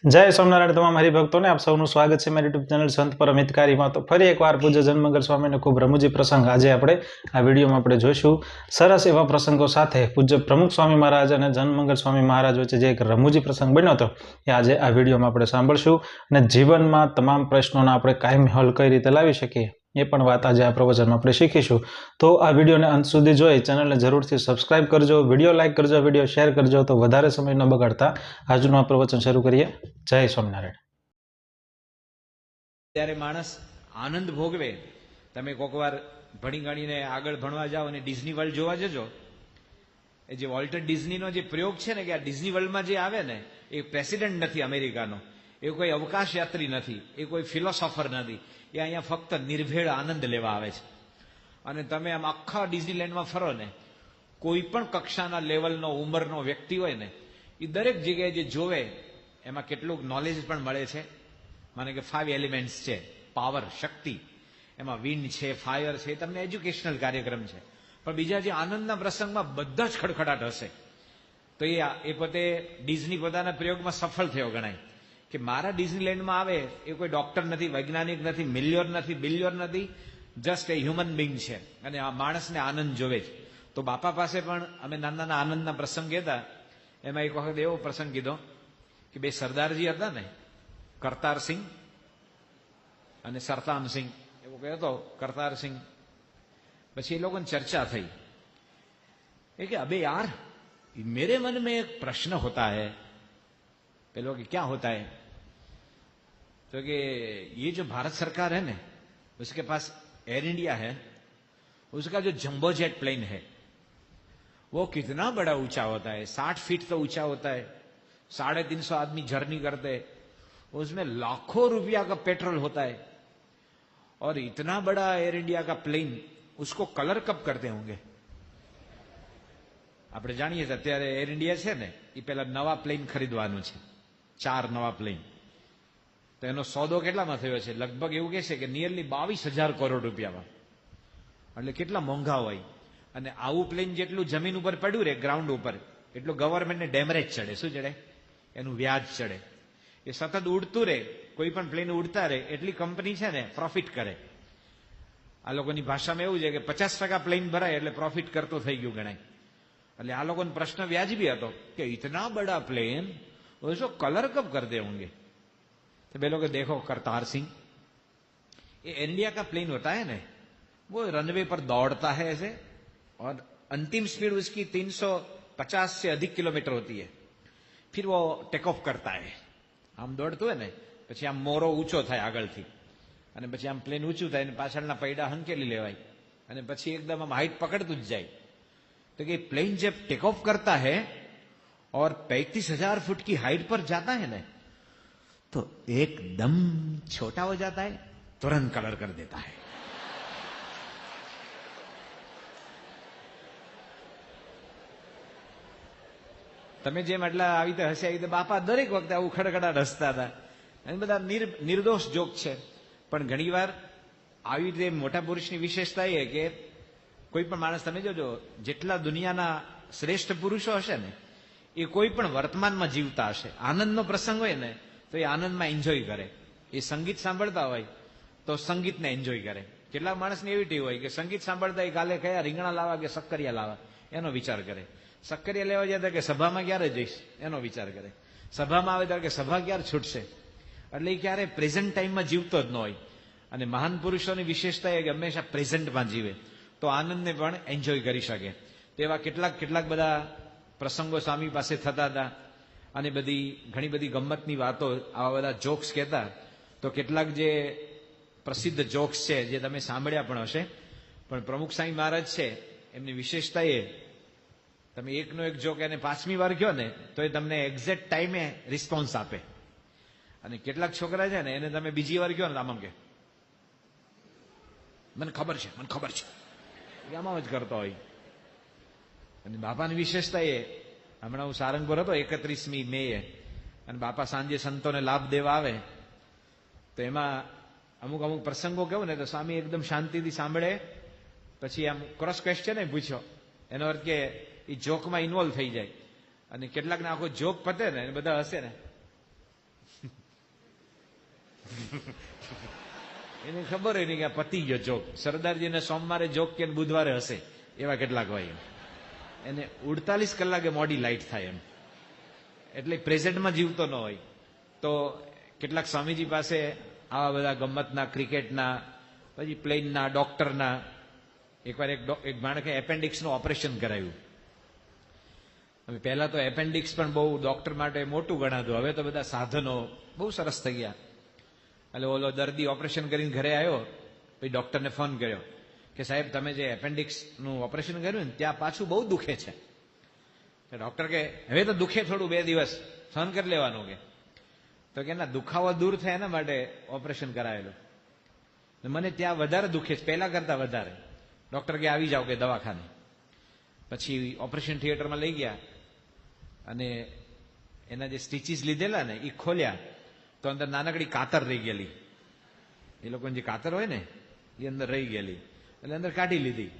જય સ્વામિનારાયણ તમામ હરિભક્તોને આપ સૌનું સ્વાગત છે મારી યુટ્યુબ ચેનલ સંત પરમ હિતકારીમાં। તો ફરી એકવાર પૂજ્ય જનમંગલ સ્વામીનો ખૂબ રમૂજી પ્રસંગ આજે આપણે આ વિડીયોમાં આપણે જોઈશું। સરસ એવા પ્રસંગો સાથે પૂજ્ય પ્રમુખ સ્વામી મહારાજ અને જનમંગલ સ્વામી મહારાજ વચ્ચે જે એક રમૂજી પ્રસંગ બન્યો હતો એ આજે આ વિડીયોમાં આપણે સાંભળશું અને જીવનમાં તમામ પ્રશ્નોના આપણે કાયમી હલ કઈ રીતે લાવી શકીએ એ પણ વાત આજે આ પ્રવચનમાં આપણે શીખીશું। તો આ વિડીયોને અંત સુધી જોઈ ચેનલને જરૂરથી સબસ્ક્રાઇબ કરજો, વિડીયો લાઇક કરજો, વિડીયો શેર કરજો। તો વધારે સમય ન બગાડતા આજનું આ પ્રવચન શરૂ કરીએ। જય સ્વામિનારાયણ। ત્યારે માણસ આનંદ ભોગવે। તમે કોઈક વાર ભણી ગણીને આગળ ભણવા જાઓ અને ડિઝની વર્લ્ડ જોવા જજો। એ જે વોલ્ટર ડિઝનીનો જે પ્રયોગ છે ને કે આ ડિઝની વર્લ્ડમાં જે આવે ને એ પ્રેસિડેન્ટ નથી અમેરિકાનો, એ કોઈ અવકાશ યાત્રી નથી, એ કોઈ ફિલોસોફર નથી, એ અહીંયા ફક્ત નિર્ભેળ આનંદ લેવા આવે છે। અને તમે આમ આખા ડિઝનીલેન્ડમાં ફરો ને, કોઈ પણ કક્ષાના લેવલનો ઉંમરનો વ્યક્તિ હોય ને એ દરેક જગ્યાએ જે જોવે એમાં કેટલું નોલેજ પણ મળે છે। માને કે 5 એલિમેન્ટ્સ છે, પાવર, શક્તિ, એમાં વિન્ડ છે, ફાયર છે, તમને એજ્યુકેશનલ કાર્યક્રમ છે, પણ બીજા જે આનંદના પ્રસંગમાં બધા જ ખડખડાટ હશે। તો એ પોતે ડિઝની પોતાના પ્રયોગમાં સફળ થયો ગણાય કે મારા ડિઝનીલેન્ડમાં આવે એ કોઈ ડોક્ટર નથી, વૈજ્ઞાનિક નથી, મિલિયર નથી, બિલિયર નથી, જસ્ટ એ હ્યુમન બિંગ છે અને આ માણસને આનંદ જોવે છે। તો બાપા પાસે પણ અમે નાના આનંદના પ્રસંગ કહેતા, એમાં એક વખત એવો પ્રસંગ કીધો કે બે સરદારજી હતા ને, કરતારસિંહ અને સરતાનસિંહ, એવો કહ્યો હતો કરતારસિંહ। પછી એ લોકોની ચર્ચા થઈ એ કે અબે यार मेरे मन में एक प्रश्न होता है। पेलो कि क्या होता है? तो कि ये जो भारत सरकार है ना, उसके पास एयर इंडिया है, उसका जो जंबो जेट प्लेन है वो कितना बड़ा ऊंचा होता है, 60 फीट तो ऊंचा होता है, 350 आदमी जर्नी करते हैं, उसमें लाखों रुपया का पेट्रोल होता है, और इतना बड़ा एयर इंडिया का प्लेन उसको कलर कब करते होंगे? આપણે જાણીએ છીએ અત્યારે એર ઇન્ડિયા છે ને એ પહેલા નવા પ્લેન ખરીદવાનું છે, 4 નવા પ્લેન। તો એનો સોદો કેટલામાં થયો છે? લગભગ એવું કહે છે કે નિયરલી 22,000 કરોડ રૂપિયામાં। એટલે કેટલા મોંઘા હોય। અને આવું પ્લેન જેટલું જમીન ઉપર પડ્યું રહે, ગ્રાઉન્ડ ઉપર, એટલું ગવર્મેન્ટને ડેમરેજ ચડે। શું ચડે? એનું વ્યાજ ચડે। એ સતત ઉડતું રહે, કોઈ પણ પ્લેન ઉડતા રહે એટલી કંપની છે ને પ્રોફિટ કરે। આ લોકોની ભાષામાં એવું છે કે 50% પ્લેન ભરાય એટલે પ્રોફિટ કરતો થઈ ગયું ગણાય। એટલે આ લોકોનો પ્રશ્ન વ્યાજબી હતો કે इतना बड़ा प्लेन उसको कलर कब कर दे होंगे? तो बे लोग देखो करतार सिंह, ये इंडिया का प्लेन होता है ना, वो रनवे पर दौड़ता है ऐसे, और अंतिम स्पीड उसकी 350 से अधिक किलोमीटर होती है। फिर वो टेक ऑफ करता है। આમ દોડતું હોય ને પછી આમ મોરો ઊંચો થાય આગળથી, અને પછી આમ પ્લેન ઊંચું થાય અને પાછળના પૈડા હંકેલી લેવાય અને પછી એકદમ આમ હાઈટ પકડતું જ જાય। तो कि प्लेन जब टेक ऑफ करता है और 35,000 फुट की हाइट पर जाता है ना, तो एकदम छोटा हो जाता है, तुरंत कलर कर देता है। તમે જેમ એટલા આવી રીતે હસ્યા, આવી રીતે બાપા દરેક વખતે આવું ખડખડાટ હસતા હતા અને બધા નિર્દોષ જોક છે। પણ ઘણીવાર આવી રીતે મોટા પુરુષની વિશેષતા એ કે કોઈ પણ માણસ, તમે જોજો જેટલા દુનિયાના શ્રેષ્ઠ પુરુષો હશે ને એ કોઈ પણ વર્તમાનમાં જીવતા હશે। આનંદનો પ્રસંગ હોય ને તો એ આનંદમાં એન્જોય કરે। એ સંગીત સાંભળતા હોય તો સંગીતને એન્જોય કરે। કેટલાક માણસની એવી ટેવ હોય કે સંગીત સાંભળતા એ કાલે કયા રીંગણા લાવવા કે શક્કરિયા લાવવા એનો વિચાર કરે, શક્કરિયા લેવા જતા કે સભામાં ક્યારે જઈશ એનો વિચાર કરે, સભામાં આવે ત્યારે કે સભા ક્યારે છૂટશે। એટલે એ ક્યારે પ્રેઝન્ટ ટાઈમમાં જીવતો જ ન હોય। અને મહાન પુરુષોની વિશેષતા એ કે હંમેશા પ્રેઝન્ટમાં જીવે, તો આનંદને પણ એન્જોય કરી શકે। તેવા કેટલાક બધા પ્રસંગો સ્વામી પાસે થતા હતા અને ઘણી બધી ગમ્મતની વાતો, આવા બધા જોક્સ કહેતા। તો કેટલાક જે પ્રસિદ્ધ જોક્સ છે જે તમે સાંભળ્યા પણ હશે, પણ પ્રમુખ સ્વામી મહારાજ છે એમની વિશેષતા એ, તમે એકનો એક જોક એને 5મી વાર કહો ને તો એ તમને એક્ઝેક્ટ ટાઈમે રિસ્પોન્સ આપે। અને કેટલાક છોકરા છે ને એને તમે બીજી વાર કહો ને આમ કે મને ખબર છે, મને ખબર છે, આમાં જ કરતો હોય। અને બાપાની વિશેષતા એ, હમણાં હું સારંગપુર હતો 31મી મે, અને બાપા સાંજે સંતોને લાભ દેવા આવે તો એમાં અમુક પ્રસંગો કહું ને તો સ્વામી એકદમ શાંતિથી સાંભળે, પછી આમ ક્રોસ ક્વેશ્ચન પૂછ્યો, એનો અર્થ કે એ જોકમાં ઇન્વોલ્વ થઈ જાય। અને કેટલાકને આખો જોક પતે ને બધા હશે ને એને ખબર હોય નહીં કે આ પતી ગયો જોક. સરદારજીને સોમવારે જોક કે બુધવારે હશે એવા કેટલાક હોય. એને 48 કલાકે મોડી લાઈટ થાય એમ, એટલે પ્રેઝન્ટમાં જીવતો ન હોય. તો કેટલાક સ્વામીજી પાસે આવા બધા ગમતના, ક્રિકેટના, પછી પ્લેનના, ડોક્ટરના. એકવાર એક માણસે એપેન્ડિક્સનું ઓપરેશન કરાવ્યું. હવે પહેલા તો એપેન્ડિક્સ પણ બહુ ડોક્ટર માટે મોટું ગણાતું, હવે તો બધા સાધનો બહુ સરસ થઈ ગયા. એટલે ઓલો દર્દી ઓપરેશન કરીને ઘરે આવ્યો, પછી ડોક્ટરને ફોન કર્યો કે સાહેબ તમે જે એપેન્ડિક્સનું ઓપરેશન કર્યું ને ત્યાં પાછું બહુ દુખે છે. ડોક્ટર કે હવે તો દુખે થોડું, 2 દિવસ સહન કરી લેવાનું. તો કે ના, દુખાવો દૂર થાય એના માટે ઓપરેશન કરાયેલું. મને ત્યાં વધારે દુખે છે, પહેલા કરતા વધારે. ડોક્ટર કે આવી જાઓ કે દવાખાને. પછી ઓપરેશન થિયેટરમાં લઈ ગયા અને એના જે સ્ટીચીસ લીધેલા ને એ ખોલ્યા તો અંદર નાનકડી કાતર રહી ગયેલી. એ લોકોને જે કાતર હોય ને એ અંદર રહી ગયેલી, એટલે અંદર કાઢી લીધી.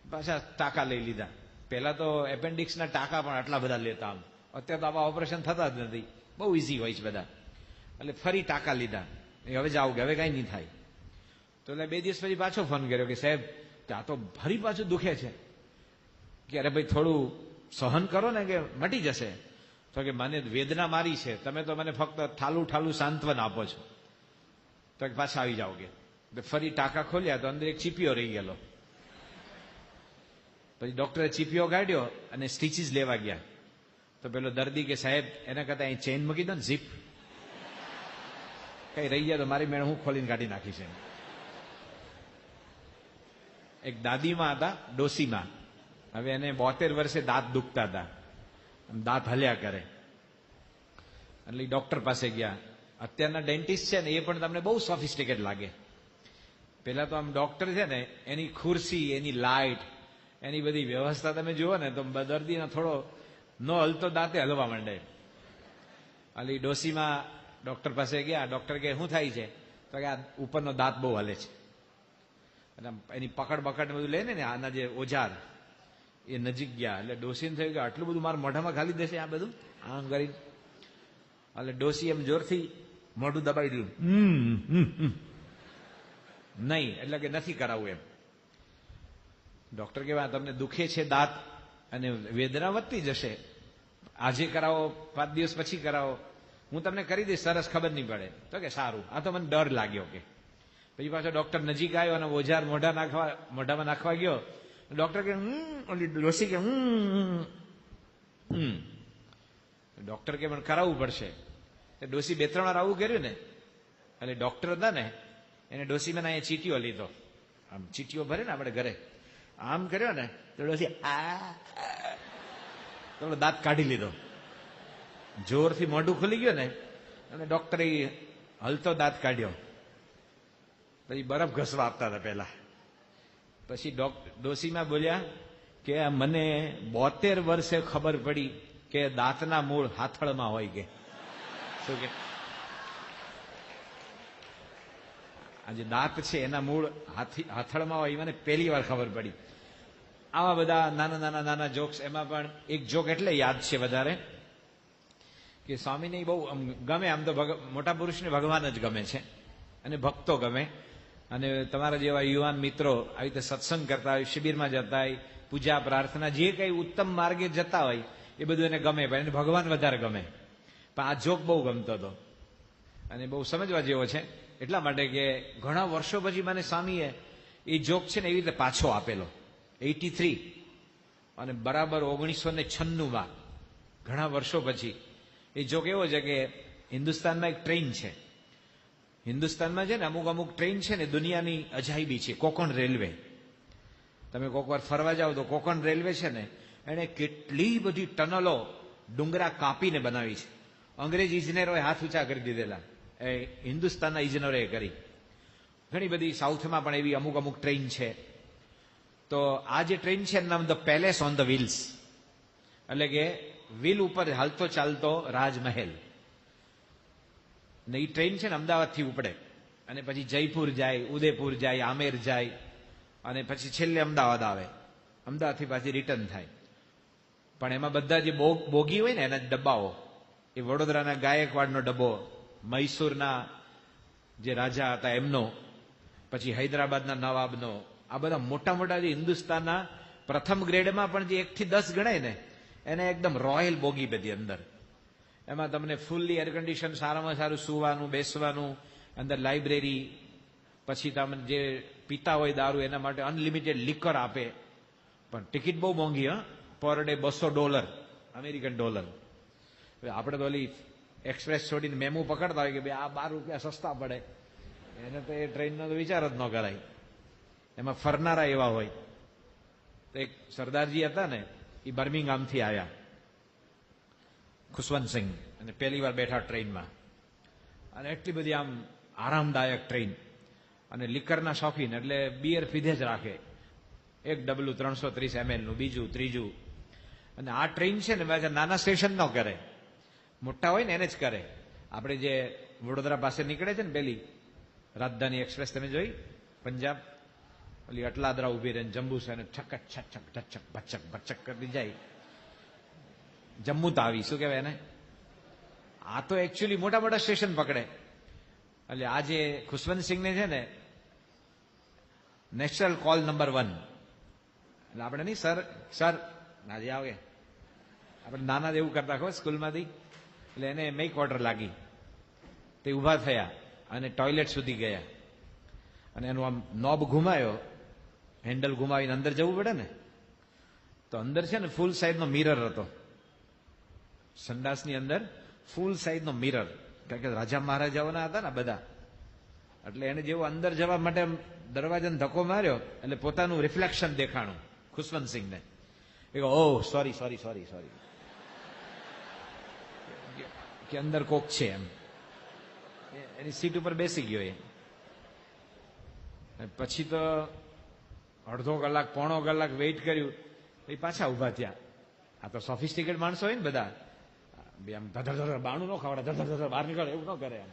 પાછા ટાંકા લઈ લીધા. પહેલા તો એપેન્ડિક્સના ટાંકા પણ આટલા બધા લેતા, આમ અત્યારે તો આવા ઓપરેશન થતા જ નથી, બહુ ઇઝી હોય છે બધા. એટલે ફરી ટાંકા લીધા. હવે જાઓ કે હવે કાંઈ નહીં થાય. તો એટલે 2 દિવસ પછી પાછો ફોન કર્યો કે સાહેબ આ તો ફરી પાછું દુખે છે. કે અરે ભાઈ થોડું સહન કરો ને કે મટી જશે. તો કે મને વેદના મારી છે, તમે તો મને ફક્ત ઠાલું ઠાલું સાંત્વન આપો છો. તો કે પાછા આવી જાઓ કે. ફરી ટાંકા ખોલ્યા તો અંદર એક ચીપિયો રહી ગયેલો. પછી ડોક્ટરે ચીપિયો કાઢ્યો અને સ્ટીચીસ લેવા ગયા. તો પેલો દર્દી કે સાહેબ એના કરતા અહીં ચેન મૂકી દો ને, ઝીપ કઈ રહી ગયા તો મારી મેળ હું ખોલીને કાઢી નાખી છે. એક દાદીમાં હતા, ડોસીમાં. હવે એને 72 વર્ષે દાંત દુખતા હતા, દાંત હલ્યા કરે. એટલે ડોક્ટર પાસે ગયા. અત્યારના ડેન્ટિસ્ટ છે ને એ પણ તમને બહુ સોફિસ્ટિકેટ લાગે. પેલા તો આમ ડોક્ટર છે ને એની ખુરશી, એની લાઇટ, એની બધી વ્યવસ્થા તમે જુઓ ને તો દર્દીનો થોડો ન હલતો દાંતે હલવા માંડે. એટલે ડોસીમાં ડોક્ટર પાસે ગયા. ડોક્ટર કે શું થાય છે? તો કે આ ઉપરનો દાંત બહુ હલે છે. અને એની પકડ બકડ બધું લે ને આના જે ઓજાર, એ નજીક ગયા. એટલે ડોસીને થયું કે આટલું બધું મારા મોઢામાં ખાલી દેશે આ બધું આમ કરી. એટલે ડોસી એમ જોરથી મોઢું દબાઈ દીધું. નહીં, એટલે કે નથી કરાવવું એમ. ડોક્ટર કહેવા તમને દુખે છે દાંત અને વેદના વધતી જશે, આજે કરાવો, 5 દિવસ પછી કરાવો, હું તમને કરી દઈશ, સરસ, ખબર નહીં પડે. તો કે સારું. આ તો મને ડર લાગ્યો કે. પછી પાછો ડોક્ટર નજીક આવ્યો અને ઓજાર મોઢામાં નાખવા ગયો. ડોક્ટર કે ઓલી ડોસી કે ડોક્ટર કે પણ કરાવવું પડશે. ડોસી 2-3 વાર આવું કર્યું ને એટલે ડોક્ટર હતા ને એને ડોસીમાં અહીંયા ચીટીઓ લીધો. આમ ચીટીઓ ભરે ને આપણે ઘરે, આમ કર્યો ને તો ડોસી તો દાંત કાઢી લીધો. જોરથી મોઢું ખુલી ગયો ને અને ડોક્ટરે હલતો દાંત કાઢ્યો. પછી બરફ ઘસવા આપતા હતા પહેલા. પછી ડોસીમાં બોલ્યા કે મને 72 વર્ષે ખબર પડી કે દાંતના મૂળ હાથળમાં હોય. કે શું કે આ જે દાંત છે એના મૂળ હાથળમાં હોય, મને પહેલી વાર ખબર પડી. આવા બધા નાના જોક્સ. એમાં પણ એક જોક એટલે યાદ છે વધારે કે સ્વામીને બહુ ગમે. આમ તો મોટા પુરુષને ભગવાન જ ગમે છે અને ભક્તો ગમે. અને તમારા જેવા યુવાન મિત્રો આવી રીતે સત્સંગ કરતા હોય, શિબિરમાં જતા હોય, પૂજા પ્રાર્થના જે કંઈ ઉત્તમ માર્ગે જતા હોય એ બધું એને ગમે, પણ એને ભગવાન વધારે ગમે. પણ આ જોક બહુ ગમતો હતો અને બહુ સમજવા જેવો છે. એટલા માટે કે ઘણા વર્ષો પછી મને સ્વામીએ એ જોક છે ને એવી રીતે પાછો આપેલો. 83 અને બરાબર 1996માં, ઘણા વર્ષો પછી. એ જોક એવો છે કે હિન્દુસ્તાનમાં એક ટ્રેન છે. હિન્દુસ્તાનમાં છે ને અમુક ટ્રેન છે ને દુનિયાની અજાયબી છે. કોકણ રેલવે, તમે કોઈક વાર ફરવા જાઓ તો કોકણ રેલવે છે ને એણે કેટલી બધી ટનલો ડુંગરા કાપીને બનાવી છે. અંગ્રેજ ઇજનેરોએ હાથ ઊંચા કરી દીધેલા, એ હિન્દુસ્તાનના ઇજનેરોએ કરી. ઘણી બધી સાઉથમાં પણ એવી અમુક ટ્રેન છે. તો આ જે ટ્રેન છે એનું નામ the palace on the wheels, એટલે કે વ્હીલ ઉપર હાલતો ચાલતો રાજમહેલ. ને એ ટ્રેન છે ને અમદાવાદથી ઉપડે અને પછી જયપુર જાય, ઉદયપુર જાય, આમેર જાય અને પછી છેલ્લે અમદાવાદ આવે. અમદાવાદથી પાછી રિટર્ન થાય. પણ એમાં બધા જે બોગી હોય ને એના ડબ્બાઓ, એ વડોદરાના ગાયકવાડનો ડબ્બો, મૈસૂરના જે રાજા હતા એમનો, પછી હૈદરાબાદના નવાબનો, આ બધા મોટા મોટા જે હિન્દુસ્તાનના પ્રથમ ગ્રેડમાં પણ જે 1 થી 10 ગણાય ને એને એકદમ રોયલ બોગી બધી અંદર. એમાં તમને ફૂલ્લી એર કન્ડિશન, સારામાં સારું સુવાનું બેસવાનું, અંદર લાઇબ્રેરી, પછી તમે જે પીતા હોય દારૂ એના માટે અનલિમિટેડ લિકર આપે. પણ ટિકિટ બહુ મોંઘી, પર ડે $200 અમેરિકન ડોલર. આપણે તો ઓલી એક્સપ્રેસ છોડીને મેમુ પકડતા હોય કે ભાઈ આ ₹12 સસ્તા પડે, એને તો એ ટ્રેનનો તો વિચાર જ ન કરાય. એમાં ફરનારા એવા હોય. તો એક સરદારજી હતા ને, એ બર્મિંગહામથી આવ્યા, ખુશવંતસિંહ, અને પહેલી વાર બેઠા ટ્રેનમાં, અને એટલી બધી આમ આરામદાયક ટ્રેન, અને લિકરના શોખીન એટલે બિયર પીધે જ રાખે. એક ડબલું 330 ml નું, બીજું ત્રીજું. અને આ ટ્રેન છે ને નાના સ્ટેશન ન કરે, મોટા હોય ને એને જ કરે. આપણે જે વડોદરા પાસે નીકળે છે ને પેલી રાજધાની એક્સપ્રેસ તમે જોઈ, પંજાબ, ઓલી અટલાદરા ઉભી રહે, જંબુસર છક છક છક ભચક ભચક કરતી જાય. જમ્મુ તાવી શું કહેવાય એને? આ તો એકચ્યુઅલી મોટા મોટા સ્ટેશન પકડે. એટલે આ જે ખુશવંતસિંહને છે ને નેશનલ કોલ નંબર 1, એટલે આપણે નહીં સર સર નાજી આવે, આપણે નાના એવું કરતા ખબર સ્કૂલમાંથી. એટલે એને મેક ઓર્ડર લાગી, તે ઊભા થયા અને ટોયલેટ સુધી ગયા, અને એનું આમ નોબ ઘુમાયો, હેન્ડલ ઘુમાવીને અંદર જવું પડે ને, તો અંદર છે ને ફૂલ સાઇઝનો મિરર હતો, સંડાસની અંદર ફૂલ સાઇઝનો મિરર, કારણ કે રાજા મહારાજાઓના હતા ને બધા. એટલે એને જેવું અંદર જવા માટે દરવાજાને ધક્કો માર્યો એટલે પોતાનું રિફ્લેક્શન દેખાણું ખુશવંતસિંહને. એ ઓહ સોરી સોરી સોરી સોરી, કે અંદર કોક છે એમ. એની સીટ ઉપર બેસી ગયો એ. પછી તો અડધો કલાક પોણો કલાક વેઇટ કર્યું, એ પાછા ઉભા થયા. આ તો સોફિસ્ટિકેટ માણસો હોય ને બધા, આમ ધધર બાણું ન ખવડે, ધધર બહાર નીકળે એવું ન કરે એમ.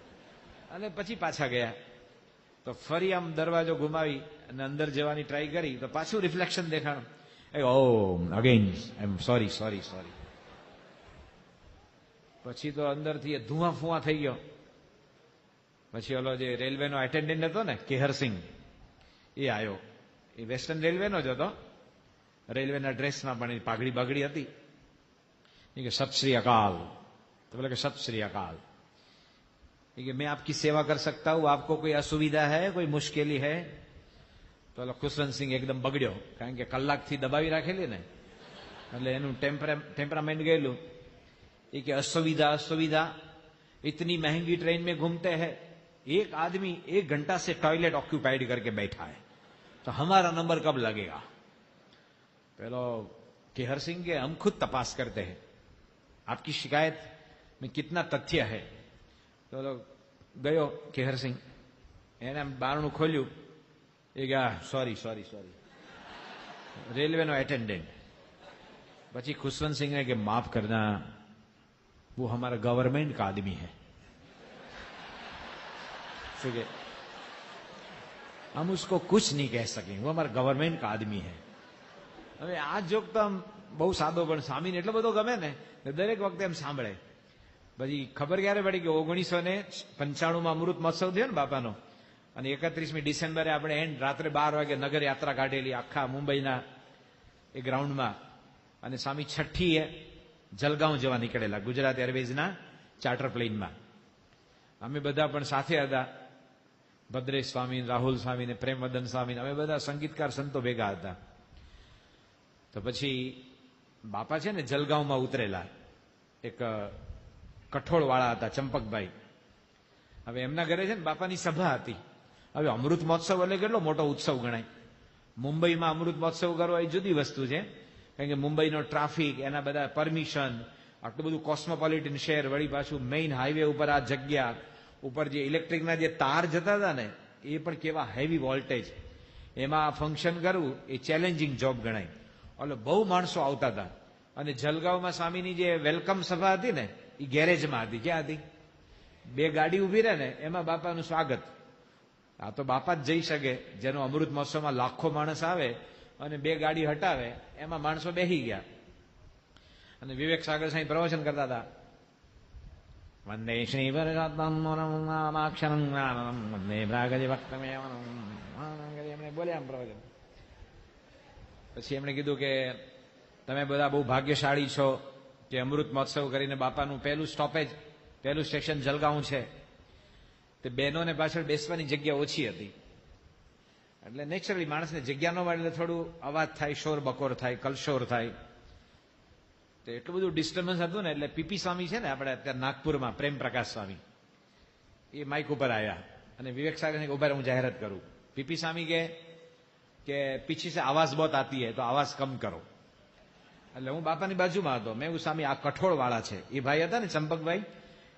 અને પછી પાછા ગયા, તો ફરી આમ દરવાજો ઘુમાવી અને અંદર જવાની ટ્રાય કરી, તો પાછું રિફ્લેક્શન દેખાણું. Oh again I am sorry sorry sorry. પછી તો અંદરથી એ ધુઆ ફુઆ થઈ ગયો. પછી ઓલો જે રેલવેનો એટેન્ડન્ટ હતો ને કેહરસિંહ, એ આવ્યો. એ વેસ્ટર્ન રેલવેનો જ હતો, રેલવેના ડ્રેસમાં પણ પાઘડી બાગડી હતી. એ કે સત શ્રી અકાલ. તો બોલે કે સત શ્રી અકાલ. એ કે मैं आपकी सेवा कर सकता हूं, आपको कोई असुविधा है, कोई मुश्किली है? તો ખુશવંતસિંહ એકદમ બગડ્યો, કારણ કે કલાકથી દબાવી રાખેલી ને, એટલે એનું ટેમ્પરામેન્ટ ગયેલું. એ કે असुविधा असुविधा, इतनी महंगी ट्रेन में घूमते हैं, एक आदमी 1 घंटा से टॉयलेट ऑक्यूपाइड करके बैठा है, तो हमारा नंबर कब लगेगा? पेलो केहरसिंह के हम खुद तपास करते हैं, आपकी शिकायत में कितना तथ्य है. તો ગયો કેહરસિંહ, એને બારણું ખોલ્યું. એ ગયા સોરી સોરી સોરી, રેલવેનો એટેન્ડન્ટ. પછી ખુશવંતસિંહને કે માફ કરના, वो हमारा गवर्नमेंट का आदमी है. શું કે हम उसको कुछ नहीं कह सकेंगे, वो हमारा गवर्नमेंट का आदमी है. હવે આ જોક તો આમ બહુ સાદો, પણ સ્વામીને એટલો બધો ગમે ને, દરેક વખતે એમ સાંભળે. પછી ખબર ક્યારે પડી કે 1995 અમૃત મહોત્સવ થયો ને બાપાનો, અને 31મી ડિસેમ્બરે આપણે એન્ડ રાત્રે 12 વાગે નગર યાત્રા કાઢેલી આખા મુંબઈના એ ગ્રાઉન્ડમાં. અને સ્વામી છઠ્ઠીએ જલગાંવ જવા નીકળેલા ગુજરાત એરવેઝના ચાર્ટર પ્લેનમાં. અમે બધા પણ સાથે હતા, ભદ્રેશ સ્વામી, રાહુલ સ્વામી ને પ્રેમવદન સ્વામી, અમે બધા સંગીતકાર સંતો ભેગા હતા. તો પછી બાપા છે ને જલગાંવમાં ઉતરેલા, એક કઠોળવાળા હતા ચંપકભાઈ. હવે એમના ઘરે છે ને બાપાની સભા હતી. હવે અમૃત મહોત્સવ એટલે કેટલો મોટો ઉત્સવ ગણાય. મુંબઈમાં અમૃત મહોત્સવ કરવો એ જુદી વસ્તુ છે, કારણ કે મુંબઈનો ટ્રાફિક, એના બધા પરમિશન, આટલું બધું કોસ્મોપોલિટન શહેર, વળી પાછું મેઇન હાઈવે ઉપર આ જગ્યા ઉપર જે ઇલેક્ટ્રિકના જે તાર જતા હતા ને એ પણ કેવા હેવી વોલ્ટેજ, એમાં ફંક્શન કરવું એ ચેલેન્જિંગ જોબ ગણાય. એટલે બહુ માણસો આવતા હતા. અને જલગાંવમાં સ્વામીની જે વેલકમ સભા હતી ને એ ગેરેજમાં હતી. ક્યાં હતી? 2 ગાડી ઉભી રહે ને એમાં બાપાનું સ્વાગત. આ તો બાપા જ જઈ શકે, જેનો અમૃત મહોત્સવમાં લાખો માણસ આવે અને 2 ગાડી હટાવે, એમાં માણસો બેસી ગયા. અને વિવેક સાગર સાંઈ પ્રવચન કરતા હતા. વંદે શ્રી પરમાક્ષરમ વંદે ભ્રાગજી ભક્તમેવનમ એમણે બોલ્યા આમ પ્રવચન. પછી એમણે કીધું કે તમે બધા બહુ ભાગ્યશાળી છો કે અમૃત મહોત્સવ કરીને બાપાનું પહેલું સ્ટોપેજ, પહેલું સ્ટેશન જલગાંવ છે. તે બહેનોને પાછળ બેસવાની જગ્યા ઓછી હતી, એટલે નેચરલી માણસને જગ્યા ન મળે એટલે થોડું અવાજ થાય, શોર બકોર થાય, કલશોર થાય. તો એટલું બધું ડિસ્ટર્બન્સ હતું ને એટલે પીપી સ્વામી છે ને આપણે અત્યારે નાગપુરમાં, પ્રેમ પ્રકાશ સ્વામી, એ માઇક ઉપર આવ્યા અને વિવેક સાગર ઉભા હું જાહેરાત કરું. પીપી સ્વામી કે પીછી સે આવાજ બહોત આતી હૈ તો આવાજ કમ કરો. એટલે હું બાપાની બાજુમાં હતો. મેં સ્વામી આ કઠોળ વાળા છે, એ ભાઈ હતા ને ચંપકભાઈ,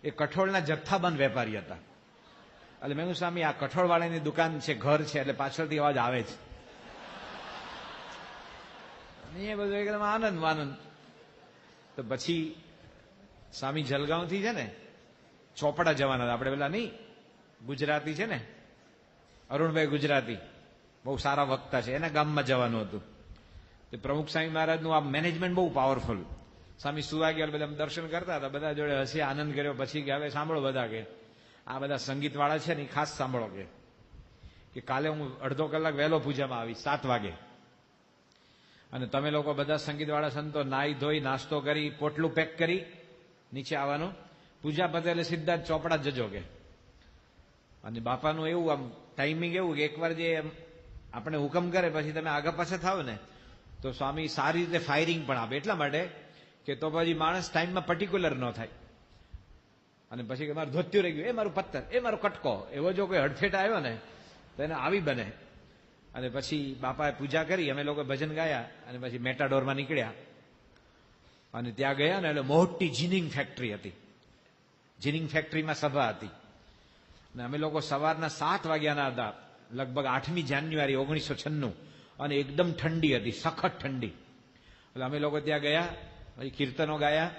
એ કઠોળના જથ્થાબંધ વેપારી હતા. એટલે મેં સ્વામી આ કઠોળ વાળાની દુકાન છે, ઘર છે, એટલે પાછળથી અવાજ આવે છે. એ બધું એકદમ આનંદ. તો પછી સ્વામી જલગાંવથી છે ને ચોપડા જવાના હતા. આપણે પેલા નહીં ગુજરાતી છે ને અરુણભાઈ ગુજરાતી, બહુ સારા વક્તા છે, એના ગામમાં જવાનું હતું. તો પ્રમુખ સ્વામી મહારાજનું આ મેનેજમેન્ટ બહુ પાવરફુલ. સ્વામી સુવા ગયા, બધા દર્શન કરતા હતા, બધા જોડે હસી આનંદ કર્યો. પછી કે હવે સાંભળો બધા, કે આ બધા સંગીત વાળા છે ને એ ખાસ સાંભળો કે કાલે હું અડધો કલાક વહેલો પૂજામાં આવી 7 વાગે, અને તમે લોકો બધા સંગીત વાળા સંતો નાઈ ધોઈ નાસ્તો કરી પોટલું પેક કરી નીચે આવવાનું, પૂજા પતે એટલે સીધા જ ચોપડા જજો કે. અને બાપાનું એવું આમ ટાઈમિંગ એવું કે એકવાર જે આપણે હુકમ કરે પછી તમે આગળ પાછળ થાવ ને તો સ્વામી સારી રીતે ફાયરિંગ પણ આપે, એટલા માટે કે તો પછી માણસ ટાઈમમાં પર્ટિક્યુલર ન થાય. અને પછી કે મારું ધોત્યું રહી ગયું, એ મારું પત્તર, એ મારો કટકો, એવો જો કોઈ હડફેટ આવ્યો ને તો એને આવી બને. અને પછી બાપાએ પૂજા કરી, અમે લોકો ભજન ગાયા અને પછી મેટાડોરમાં નીકળ્યા. અને ત્યાં ગયા ને એટલે મોટી જીનિંગ ફેક્ટરી હતી. જીનિંગ ફેક્ટરીમાં સભા હતી અને અમે લોકો સવારના 7 વાગ્યાના હતા, લગભગ 8મી જાન્યુઆરી 1996, અને એકદમ ઠંડી હતી, સખત ઠંડી. એટલે અમે લોકો ત્યાં ગયા, પછી કીર્તનો ગાયા.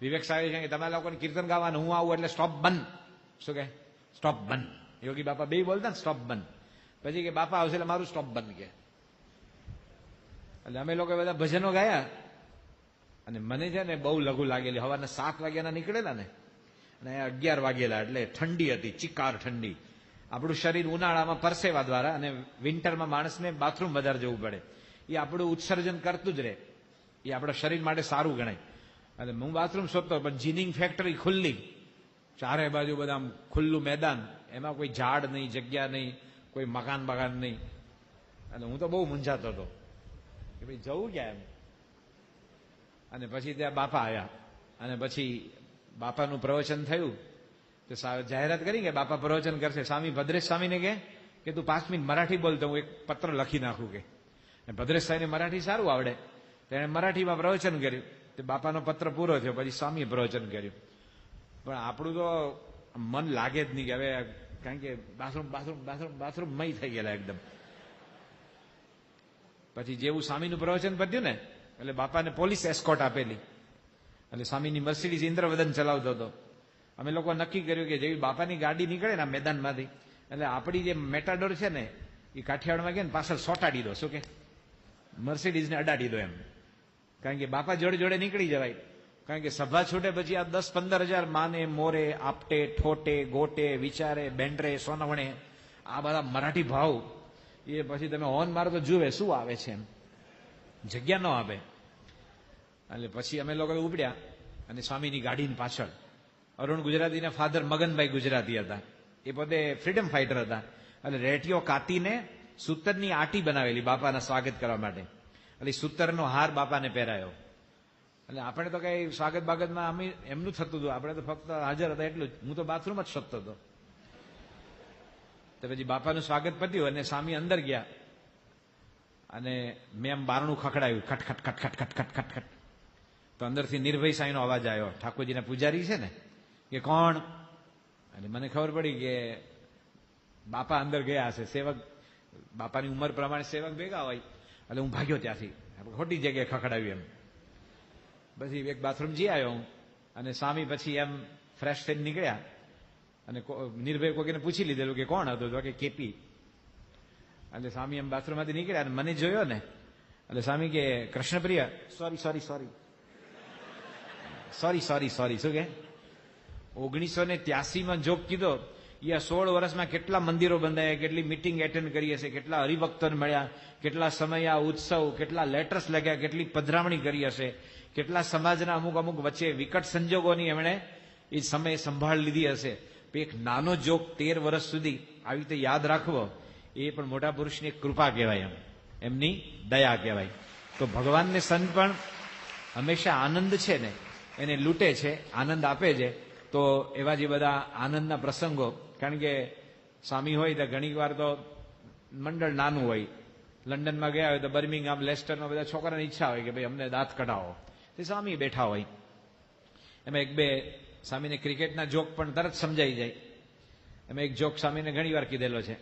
વિવેક સાહેબ છે કે તમારા લોકોને કીર્તન ગાવાનું, હું આવું એટલે સ્ટોપ બંધ. શું કે સ્ટોપ બંધ? યોગી બાપા બે બોલતા ને સ્ટોપ બંધ. પછી કે બાપા આવશે એટલે મારું સ્ટોપ બંધ કે. એટલે અમે લોકો બધા ભજનો ગાયા અને મને છે ને બહુ લઘુ લાગેલી. સવારના 7 વાગ્યાના નીકળેલા ને અને 11 વાગેલા, એટલે ઠંડી હતી, ચિકાર ઠંડી. આપણું શરીર ઉનાળામાં પરસેવા દ્વારા અને વિન્ટરમાં માણસને બાથરૂમ વધારે જવું પડે, એ આપણું ઉત્સર્જન કરતું જ રહે, એ આપણા શરીર માટે સારું ગણાય. એટલે હું બાથરૂમ શોધતો, પણ જીનિંગ ફેક્ટરી ખુલ્લી, ચારે બાજુ બધા ખુલ્લું મેદાન, એમાં કોઈ ઝાડ નહીં, જગ્યા નહીં, કોઈ મકાન બગાન નહીં. એટલે હું તો બહુ મૂંઝાતો હતો કે ભાઈ જવું ક્યાં એમ. અને પછી ત્યાં બાપા આવ્યા અને પછી બાપાનું પ્રવચન થયું તો જાહેરાત કરી કે બાપા પ્રવચન કરશે. સ્વામી ભદ્રેશ સ્વામીને કે તું 5 મિનિટ મરાઠી બોલતો, હું એક પત્ર લખી નાખું કે. ભદ્રેશ સ્વામીને મરાઠી સારું આવડે, તેણે મરાઠીમાં પ્રવચન કર્યું. તે બાપાનો પત્ર પૂરો થયો, પછી સ્વામીએ પ્રવચન કર્યું. પણ આપણું તો મન લાગે જ નહીં કે હવે, કારણ કે બાથરૂમ બાથરૂમ બાથરૂમ બાથરૂમ મય થઈ ગયેલા એકદમ. પછી જેવું સ્વામીનું પ્રવચન પત્યું ને એટલે બાપાને પોલીસ એસ્કોર્ટ આપેલી. એટલે સ્વામીની મર્સિડીઝ ઇન્દ્રવદન ચલાવતો હતો. અમે લોકો નક્કી કર્યું કે જેવી બાપાની ગાડી નીકળે ને મેદાનમાંથી, એટલે આપણી જે મેટાડોર છે ને એ કાઠિયાવાડમાં ગયા ને પાછળ સોટાડી દો. શું કે મર્સિડીઝને અડાડી દો એમ. કારણ કે બાપા જોડે જોડે નીકળી જવાય. કારણ કે સભા છૂટે પછી આ 10-15 હજાર માને મોરે આપટે ઠોટે ગોટે વિચારે બેન્ડરે સોનવણે, આ બધા મરાઠી ભાવ, એ પછી તમે હોર્ન મારો તો જુએ શું આવે છે એમ, જગ્યા ન આપે. એટલે પછી અમે લોકો ઉપડ્યા અને સ્વામીની ગાડીની પાછળ અરુણ ગુજરાતીના ફાધર મગનભાઈ ગુજરાતી હતા, એ પોતે ફ્રીડમ ફાઇટર હતા. એટલે રેટીઓ કાતીને સૂતરની આટી બનાવેલી બાપાના સ્વાગત કરવા માટે. એટલે સૂતરનો હાર બાપાને પહેરાયો. એટલે આપણે તો કઈ સ્વાગત બાગતમાં અમે એમનું થતું હતું, આપણે તો ફક્ત હાજર હતા એટલું જ. હું તો બાથરૂમ જ શોધતો હતો. તો પછી બાપાનું સ્વાગત પત્યું અને સ્વામી અંદર ગયા અને મેં આમ બારણું ખખડાયું, ખટખટ ખટખટ ખટખટ ખટખટ. તો અંદરથી નિર્ભય સાંઈનો અવાજ આવ્યો, ઠાકોરજીના પૂજારી છે ને, કે કોણ? અને મને ખબર પડી કે બાપા અંદર ગયા હશે. સેવક બાપાની ઉંમર પ્રમાણે સેવક ભેગા હોય. એટલે હું ભાગ્યો ત્યાંથી, ખોટી જગ્યાએ ખખડાવ્યું એમ. પછી એક બાથરૂમ જઈ આવ્યો હું અને સ્વામી પછી એમ ફ્રેશ થઈને નીકળ્યા અને નિર્ભય કોઈને પૂછી લીધેલું કે કોણ હતું, તો કે કેપી. એટલે સ્વામી એમ બાથરૂમમાંથી નીકળ્યા અને મને જોયો ને એટલે સ્વામી કે Krishnapriya sorry sorry sorry sorry sorry sorry. શું કે 1983માં જોગ કીધો, એ 16 વર્ષમાં કેટલા મંદિરો બંધાયા, કેટલી મિટિંગ એટેન્ડ કરી હશે, કેટલા હરિભક્તોને મળ્યા, કેટલા સમય આ ઉત્સવ, કેટલા લેટર્સ લખ્યા, કેટલી પધરામણી કરી હશે, કેટલા સમાજના અમુક અમુક વચ્ચે વિકટ સંજોગોની એમણે એ સમયે સંભાળ લીધી હશે. એક નાનો જોગ 13 વર્ષ સુધી આવી રીતે યાદ રાખવો, એ પણ મોટા પુરુષની એક કૃપા કહેવાય, એમની દયા કહેવાય. તો ભગવાનને સંત પણ હંમેશા આનંદ છે ને એને લૂંટે છે, આનંદ આપે છે. તો એવા જે બધા આનંદના પ્રસંગો, કારણ કે સ્વામી હોય તો ઘણી વાર તો મંડળ નાનું હોય, લંડનમાં ગયા હોય તો બર્મિંગહામ, લેસ્ટરમાં બધા છોકરાની ઈચ્છા હોય કે ભાઈ અમને દાંત કઢાવો, તે સ્વામી બેઠા હોય. એમાં એક બે સ્વામીને ક્રિકેટના જોક પણ તરત સમજાઈ જાય. એમાં એક જોક સ્વામીને ઘણી વાર કીધેલો છે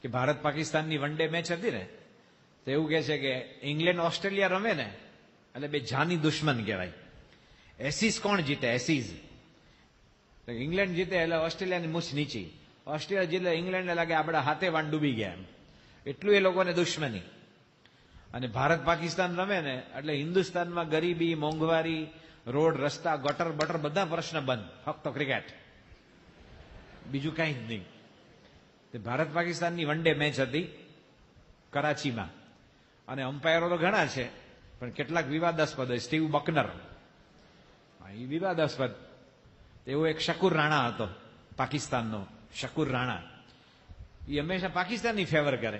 કે ભારત પાકિસ્તાનની વન ડે મેચ હતી ને, તો એવું કહે છે કે ઇંગ્લેન્ડ ઓસ્ટ્રેલિયા રમે ને એટલે બે જાની દુશ્મન કહેવાય. એસીઝ કોણ જીતે? એસીઝ. ઇંગ્લેન્ડ જીતે એટલે ઓસ્ટ્રેલિયાની મૂછ નીચી, ઓસ્ટ્રેલિયા જીતે ઇંગ્લેન્ડને લાગે આપણા હાથે વાન ડૂબી ગયા એમ, એટલું એ લોકોને દુશ્મની. અને ભારત પાકિસ્તાન રમે ને એટલે હિન્દુસ્તાનમાં ગરીબી, મોંઘવારી, રોડ રસ્તા, ગટર બટર બધા પ્રશ્ન બંધ, ફક્ત ક્રિકેટ, બીજું કઈ જ નહીં. ભારત પાકિસ્તાનની વન ડે મેચ હતી કરાચીમાં, અને અમ્પાયરો તો ઘણા છે પણ કેટલાક વિવાદાસ્પદ હોય. સ્ટીવ બકનર એ વિવાદાસ્પદ. એવો એક શકુર રાણા હતો પાકિસ્તાનનો, શકુર રાણા. એ હંમેશા પાકિસ્તાનની ફેવર કરે.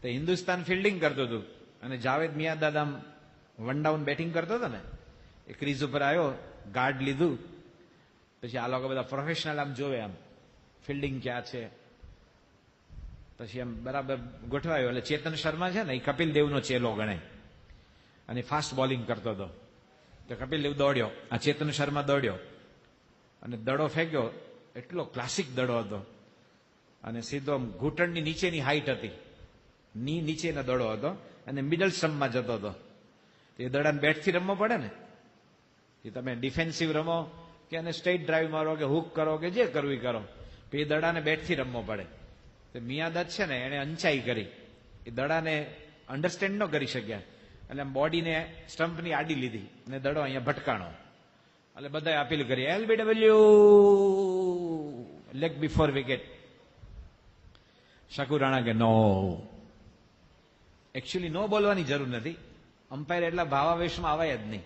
તો હિન્દુસ્તાન ફિલ્ડિંગ કરતું હતું અને જાવેદ મિયાંદાદ આમ વન ડાઉન બેટિંગ કરતો હતો ને, એ ક્રીઝ ઉપર આવ્યો, ગાર્ડ લીધું, પછી આ લોકો બધા પ્રોફેશનલ આમ જોવે આમ ફિલ્ડિંગ ક્યાં છે, પછી આમ બરાબર ગોઠવાયો. એટલે ચેતન શર્મા છે ને એ કપિલ દેવનો ચેલો ગણે અને ફાસ્ટ બોલિંગ કરતો હતો. તો કપિલ દેવ દોડ્યો, આ ચેતન શર્મા દોડ્યો અને દડો ફેંક્યો. એટલો ક્લાસિક દડો હતો અને સીધો ઘૂંટણની નીચેની હાઈટ હતી, ની નીચેનો દડો હતો અને મિડલ સ્ટમ્પમાં જતો હતો. એ દડાને બેટથી રમવો પડે ને, એ તમે ડિફેન્સિવ રમો કે એને સ્ટ્રેટ ડ્રાઈવ મારો કે હુક કરો કે જે કરવું એ કરો, એ દડાને બેટથી રમવો પડે. તો મિયાંદાદ છે ને એને અંચાઈ કરી, એ દડાને અન્ડરસ્ટેન્ડ ન કરી શક્યા, એટલે બોડીને સ્ટમ્પની આડી લીધી અને દડો અહીંયા ભટકાણો. એટલે બધાએ અપીલ કરી, LBW leg before wicket. Shakoor Rana કે નો, એકચ્યુઅલી નો બોલવાની જરૂર નથી. અમ્પાયર એટલા ભાવાવેશમાં આવાય જ નહીં.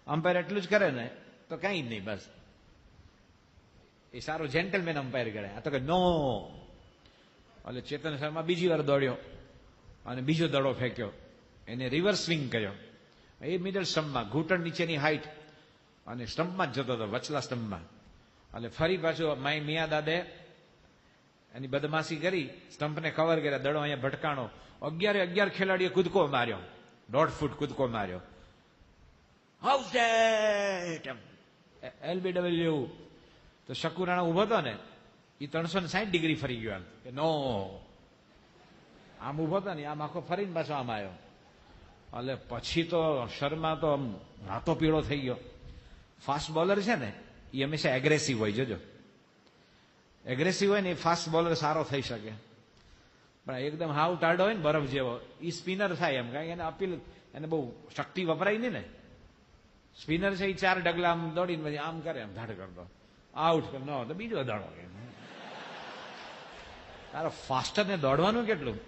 અમ્પાયર એટલું જ કરે ને તો કઈ જ નહીં, બસ એ સારો જેન્ટલમેન અમ્પાયર ગણાય. આ તો કે નો. એટલે ચેતન શર્મા બીજી વાર દોડ્યો અને બીજો દડો ફેંક્યો, એને રિવર્સ સ્વિંગ કર્યો, એ મિડલ સ્ટમ્પમાં ઘૂંટણ નીચેની હાઈટ અને સ્ટમ્પમાં જ જતો હતો, વચલા સ્ટમ્પમાં. એટલે ફરી પાછું મિયાંદાદે એની બદમાશી કરી, સ્ટમ્પને કવર કર્યા, દડો અહીંયા ભટકાણો. 11 ખેલાડીએ કૂદકો માર્યો, 1.5 ફૂટ કૂદકો માર્યો. House that LBW. તો શકુર રાણા ઉભો હતો ને એ 360 ડિગ્રી ફરી ગયો, કે નો. આમ ઉભો હતો ને આમ આખો ફરીને પાછો આમ આવ્યો. એટલે પછી તો શર્મા તો રાતો પીળો થઈ ગયો. ફાસ્ટ બોલર છે ને એ હંમેશા એગ્રેસિવ હોય, જોજો. એગ્રેસિવ હોય ને એ ફાસ્ટ બોલર સારો થઈ શકે, પણ એકદમ હાવ ટાઢો હોય ને બરફ જેવો, એ સ્પિનર થાય એમ, કારણ કે એને અપીલ, એને બહુ શક્તિ વપરાય નહીં ને. સ્પિનર છે એ 4 ડગલા આમ દોડીને પછી આમ કરે, આમ ધાડ કરતો, આઉટ કર, ન તો બીજો દાડો. તારો ફાસ્ટર ને દોડવાનું કેટલું,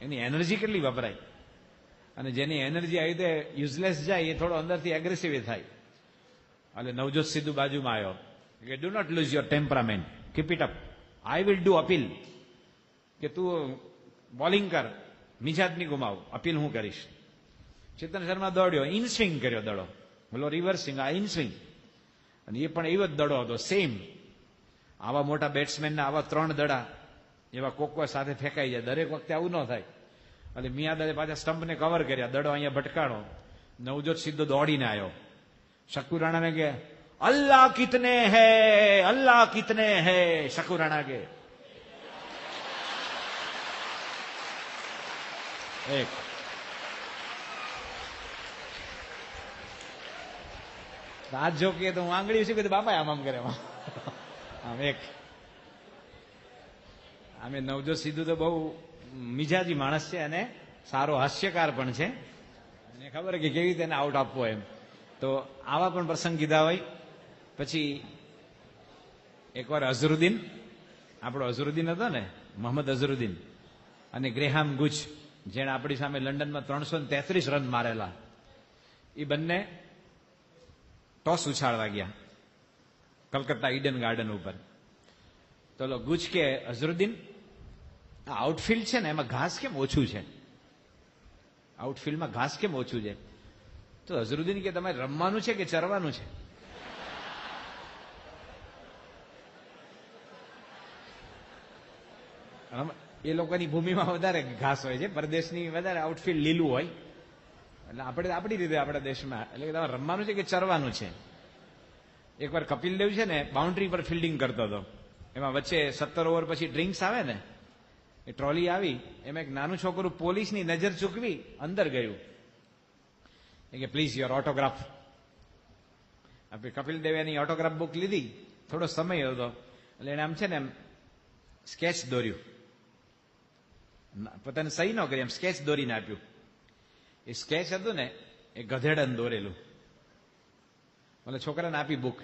એની એનર્જી કેટલી વપરાય. અને જેની એનર્જી આવી રીતે યુઝલેસ જાય એ થોડો અંદરથી એગ્રેસિવ થાય. એટલે નવજોત સિદ્ધુ બાજુમાં આવ્યો કે do not lose your temperament, keep it up, I will do appeal. કે તું બોલિંગ કર, મિજાજ નહીં ગુમાવ, અપીલ હું કરીશ. ચેતન શર્મા દોડ્યો, ઇન સ્વિંગ કર્યો દડો, બોલો રિવર્સ સ્વિંગ, આ ઇન સ્વિંગ. અને એ પણ એવો જ દડો હતો, સેમ. આવા મોટા બેટ્સમેનના આવા 3 દડા એવા કોકો સાથે ફેંકાઈ જાય, દરેક વખતે આવું ન થાય. એટલે મિયાંદાદે પાછા સ્ટમ્પને કવર કર્યા, દડો અહીંયા ભટકાણો. નવજોત સિદ્ધુ દોડીને આવ્યો, શકુર રાણાને કે અલ્લાહ કિતને હૈ, અલ્લાહ કિતને હૈ. શકુર રાણા કે એક. આજ જો કે તો હું આંગળી છું કે બાપા આમ આમ કરે, આમ એક. આમે નવજોત સિદ્ધુ તો બહુ મિજાજી માણસ છે અને સારો હાસ્યકાર પણ છે, અને ખબર કે કેવી રીતે એને આઉટ આપવો એમ. તો આવા પણ પ્રસંગ કીધા હોય. પછી એકવાર અઝરુદ્દીન, આપણો અઝરુદ્દીન હતો ને, મોહમ્મદ અઝરુદ્દીન, અને ગ્રેહામ ગુચ, જેણે આપણી સામે લંડનમાં 333 રન મારેલા, એ બંને ટોસ ઉછાળવા ગયા કલકત્તા ઈડન ગાર્ડન ઉપર. તો ગુચ કે, અઝરુદ્દીન, આ આઉટફિલ્ડ છે ને એમાં ઘાસ કેમ ઓછું છે? આઉટફિલ્ડમાં ઘાસ કેમ ઓછું છે? તો અઝરુદ્દીન કે, તમારે રમવાનું છે કે ચરવાનું છે? એ લોકોની ભૂમિમાં વધારે ઘાસ હોય છે, પરદેશની વધારે આઉટફિલ્ડ લીલું હોય, એટલે આપણે આપણી રીતે આપણા દેશમાં, એટલે તમારે રમવાનું છે કે ચરવાનું છે? એકવાર કપિલ દેવ છે ને બાઉન્ડ્રી પર ફિલ્ડિંગ કરતો હતો, એમાં વચ્ચે 17 ઓવર પછી ડ્રિંક્સ આવે ને, એ ટ્રોલી આવી, એમાં એક નાનું છોકરું પોલીસની નજર ચૂકવી અંદર ગયું, કે પ્લીઝ યોર ઓટોગ્રાફ. આપણે કપિલ દેવે એની ઓટોગ્રાફ બુક લીધી, થોડો સમય હતો એટલે એને આમ છે ને એમ સ્કેચ દોર્યું, પોતાને સહી ન કરી, એમ સ્કેચ દોરીને આપ્યું. એ સ્કેચ હતું ને એ ગધેડાને દોરેલું. એટલે છોકરાને આપી બુક,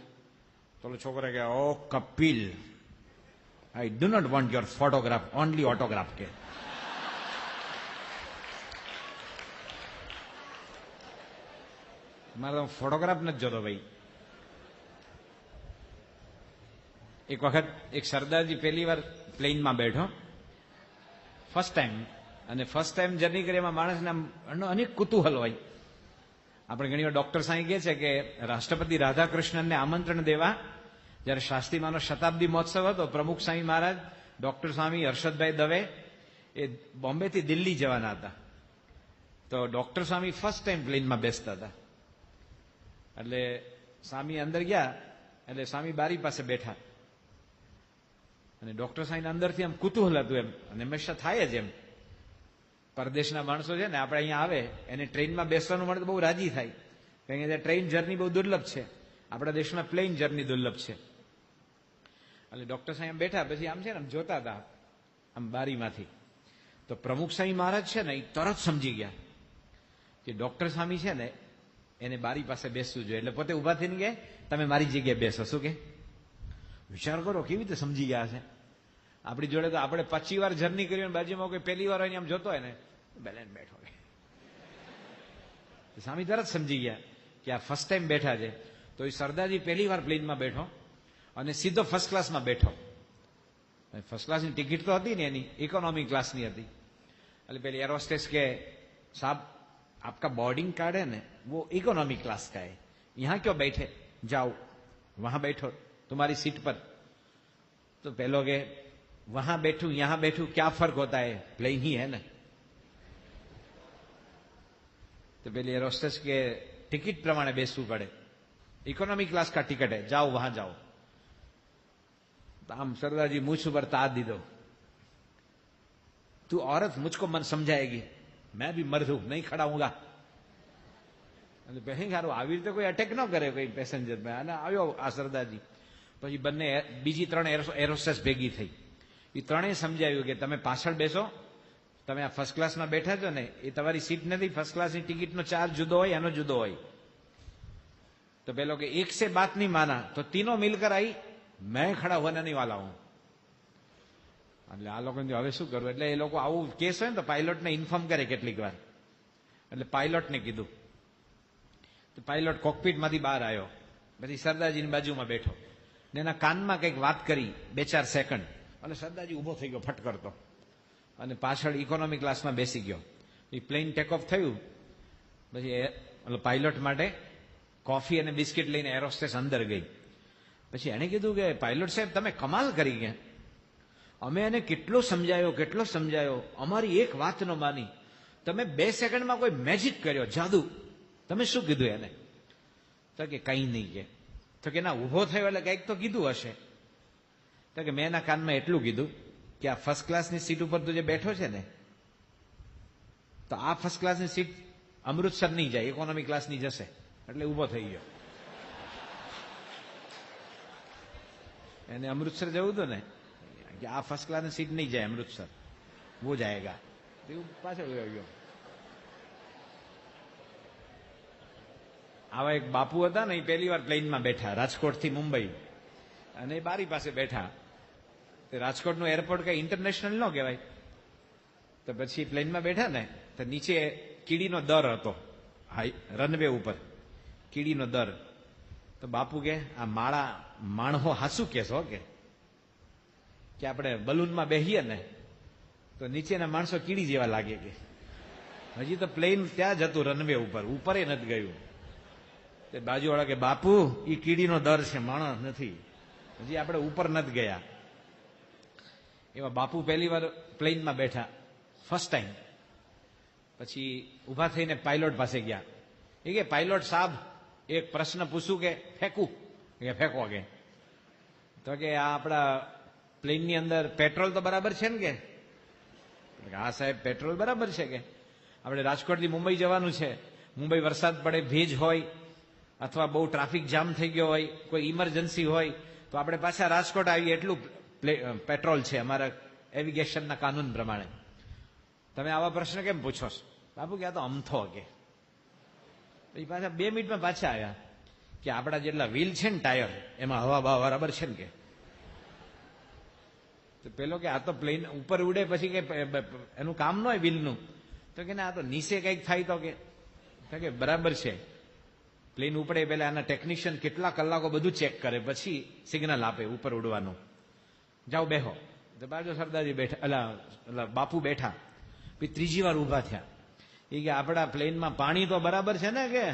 તો છોકરા કે, oh Kapil, I do not want your photograph, only autograph. કે મારે તો ફોટોગ્રાફ નથી જોતો ભાઈ. એક વખત એક સરદારજી પહેલી વાર પ્લેનમાં બેઠો, ફર્સ્ટ ટાઈમ, અને ફર્સ્ટ ટાઈમ જર્ની કરી એમાં માણસને અનેક કુતૂહલ હોય. આપણે ઘણી વાર ડોક્ટર સાંઈ કહે છે કે રાષ્ટ્રપતિ રાધાકૃષ્ણનને આમંત્રણ દેવા જ્યારે શાસ્ત્રીમાનો શતાબ્દી મહોત્સવ હતો, પ્રમુખ સ્વામી મહારાજ, ડોક્ટર સ્વામી હર્ષદભાઈ દવે એ બોમ્બેથી દિલ્હી જવાના હતા. તો ડોક્ટર સ્વામી ફર્સ્ટ ટાઈમ પ્લેનમાં બેસતા હતા. એટલે સ્વામી અંદર ગયા, એટલે સ્વામી બારી પાસે બેઠા, અને ડોક્ટર સ્વામીને અંદરથી આમ કુતૂહલ હતું એમ, અને હંમેશા થાય જ એમ. પરદેશના માણસો છે ને આપણે અહીંયા આવે, એને ટ્રેનમાં બેસવાનું મળે તો બહુ રાજી થાય, કારણ કે ટ્રેન જર્ની બહુ દુર્લભ છે, આપણા દેશમાં પ્લેન જર્ની દુર્લભ છે. એટલે ડોક્ટર સાહેબ બેઠા, પછી આમ છે ને આમ જોતા હતા આમ બારીમાંથી. તો પ્રમુખ સ્વામી મહારાજ છે ને એ તરત સમજી ગયા કે ડોક્ટર સ્વામી છે ને એને બારી પાસે બેસવું જોઈએ, એટલે પોતે ઉભા થઈને કે તમે મારી જગ્યાએ બેસો. શું કે? વિચાર કરો કેવી રીતે સમજી ગયા છે. આપણી જોડે તો આપણે 25 વાર જર્ની કરી, બાજુમાં કોઈ પહેલી વાર આમ જોતો હોય ને, બેલેન્સ બેઠો હોય. સ્વામી તરત સમજી ગયા કે આ ફર્સ્ટ ટાઈમ બેઠા છે. તો એ સરદારજી પહેલી વાર પ્લેનમાં બેઠો અને સીધો ફર્સ્ટ ક્લાસમાં બેઠો. ફર્સ્ટ ક્લાસની ટિકિટ તો હતી ને એની, ઇકોનોમી ક્લાસની હતી. એટલે પેલી એરોસ્ટેસ કે, સાहब आपका बोर्डिंग कार्ड है ना वो इकोनॉमी क्लास का है, यहां क्यों बैठे, जाओ वहां बैठो तुम्हारी सीट पर. तो पहलो के वहां बैठूं यहां बैठूं क्या फर्क होता है, प्लेन ही है ना. तो पहले एरोस्टेस के टिकट प्रमाणे बेसવું પડે, इकोनॉमी क्लास का टिकट है, जाओ वहां जाओ. आम सरदारजी मुझ पर ताज दीदो, तू औरत मुझको मन समझाएगी, मैं भी मर्द हूं, नहीं खड़ा हूंगा. પહેલી સારું આવી રીતે કોઈ અટેક ન કરે કોઈ પેસેન્જર મેં. અને આવ્યો આ સરદારજી, પછી બંને બીજી 3 એરોસ્ટેસ ભેગી થઈ. એ ત્રણેય સમજાવ્યું કે તમે પાછળ બેસો, તમે આ ફર્સ્ટ ક્લાસમાં બેઠા છો ને એ તમારી સીટ નથી, ફર્સ્ટ ક્લાસની ટિકિટનો ચાર્જ જુદો હોય, એનો જુદો હોય. તો પેલો કે એક સે બાત નહીં માના તો તીનો મિલકર આઈ મેં ખડા હોને નહીં વાલા હું. એટલે આ લોકોને હવે શું કરવું, એટલે એ લોકો આવું કેસ હોય ને તો પાયલોટને ઇન્ફોર્મ કરે કેટલીક વાર. એટલે પાયલોટને કીધું, તો પાયલોટ કોકપીટમાંથી બહાર આવ્યો, પછી સરદારજીની બાજુમાં બેઠો ને એના કાનમાં કંઈક વાત કરી 2-4 સેકન્ડ. એટલે સરદારજી ઉભો થઈ ગયો ફટ કરતો અને પાછળ ઇકોનોમી ક્લાસમાં બેસી ગયો. એ પ્લેન ટેક ઓફ થયું, પછી પાયલોટ માટે કોફી અને બિસ્કિટ લઈને એરોસ્ટેસ અંદર ગઈ. પછી એણે કીધું કે પાયલોટ સાહેબ તમે કમાલ કરી ગયા, અમે એને કેટલો સમજાયો, અમારી એક વાત ન માની, તમે 2 સેકન્ડમાં કોઈ મેજિક કર્યો, જાદુ. તમે શું કીધું એને? તો કે કંઈ નહીં. કે તો કે ના, ઉભો થયો એટલે કંઈક તો કીધું હશે. તો કે મેં એના કાનમાં એટલું કીધું કે આ ફર્સ્ટ ક્લાસની સીટ ઉપર તું જે બેઠો છે ને, તો આ ફર્સ્ટ ક્લાસની સીટ અમૃતસર નહીં જાય, ઇકોનોમી ક્લાસની જશે. એટલે ઉભો થઈ ગયો. એને અમૃતસર જવું હતું ને, कि आ फर्स्ट क्लास सीट नहीं जाए अमृतसर, वो जाएगा. पाछળ ગયો. આવા એક બાપુ હતા ને, એ પહેલી વાર પ્લેનમાં બેઠા રાજકોટથી મુંબઈ. અને એ બારી પાસે બેઠા. તે રાજકોટનું એરપોર્ટ કઈ ઇન્ટરનેશનલ ન કહેવાય. તો પછી પ્લેનમાં બેઠા ને તો નીચે કીડીનો દર હતો, રનવે ઉપર કીડીનો દર. તો બાપુ કે આ માણહો હાસુ કેસો કે આપણે બલૂનમાં બેહીએ ને તો નીચેના માણસો કીડી જેવા લાગે કે હજી તો પ્લેન ત્યાં જ હતું રનવે ઉપર નથી ગયું. તે બાજુવાળા કે બાપુ એ કીડીનો દર છે, માણસ નથી, હજી આપણે ઉપર નથી ગયા. એવા બાપુ પહેલી વાર પ્લેનમાં બેઠા, ફર્સ્ટ ટાઈમ. પછી ઉભા થઈને પાયલોટ પાસે ગયા. એ કે પાયલોટ સાહેબ એક પ્રશ્ન પૂછું કે ફેંકું? કે ફેંકો કે. તો કે આ આપણા પ્લેનની અંદર પેટ્રોલ તો બરાબર છે ને? કે હા સાહેબ પેટ્રોલ બરાબર છે. કે આપણે રાજકોટથી મુંબઈ જવાનું છે, મુંબઈ વરસાદ પડે, ભેજ હોય અથવા બહુ ટ્રાફિક જામ થઈ ગયો હોય, કોઈ ઇમરજન્સી હોય તો આપણે પાછા રાજકોટ આવીએ એટલું પેટ્રોલ છે અમારા એવિગેશનના કાનૂન પ્રમાણે. તમે આવા પ્રશ્ન કેમ પૂછો છો? બાપુ કે આ તો અમથો કે. પછી પાછા 2 મિનિટમાં પાછા આવ્યા કે આપણા જેટલા વ્હીલ છે ને ટાયર એમાં હવા બરાબર છે ને? કે તો પેલો કે આ તો પ્લેન ઉપર ઉડે પછી કે એનું કામ ન હોય વ્હીલનું. તો કે ના આ તો નીચે કંઈક થાય તો કે બરાબર છે. પ્લેન ઉપડે પહેલા આના ટેકનિશિયન કેટલા કલાકો બધું ચેક કરે પછી સિગ્નલ આપે ઉપર ઉડવાનું. જાઓ બેહો. તો બાજુ સરદારજી બેઠા, અલા બાપુ બેઠા. પછી ત્રીજી વાર ઉભા થયા. એ કે આપણા પ્લેનમાં પાણી તો બરાબર છે ને? કે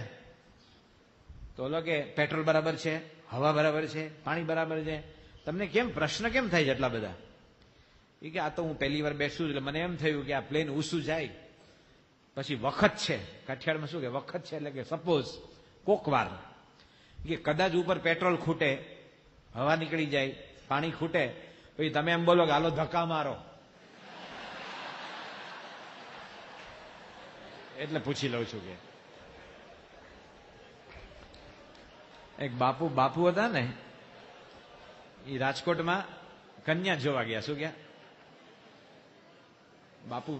તો ઓલો કે પેટ્રોલ બરાબર છે, હવા બરાબર છે, પાણી બરાબર છે. તમને કેમ પ્રશ્ન કેમ થાય છે એટલા બધા? એ કે આ તો હું પહેલી વાર બેસું એટલે મને એમ થયું કે આ પ્લેન ઊંચું જાય પછી વખત છે, કાઠિયાવાડમાં શું કે વખત છે એટલે કે સપોઝ કોક વાર કે કદાચ ઉપર પેટ્રોલ ખૂટે, હવા નીકળી જાય, પાણી ખૂટે, પછી તમે એમ બોલો કે હાલો ધક્કા મારો, એટલે પૂછી લઉં છું. કે એક બાપુ હતા ને, એ રાજકોટમાં કન્યા જોવા ગયા. શું ગયા? બાપુ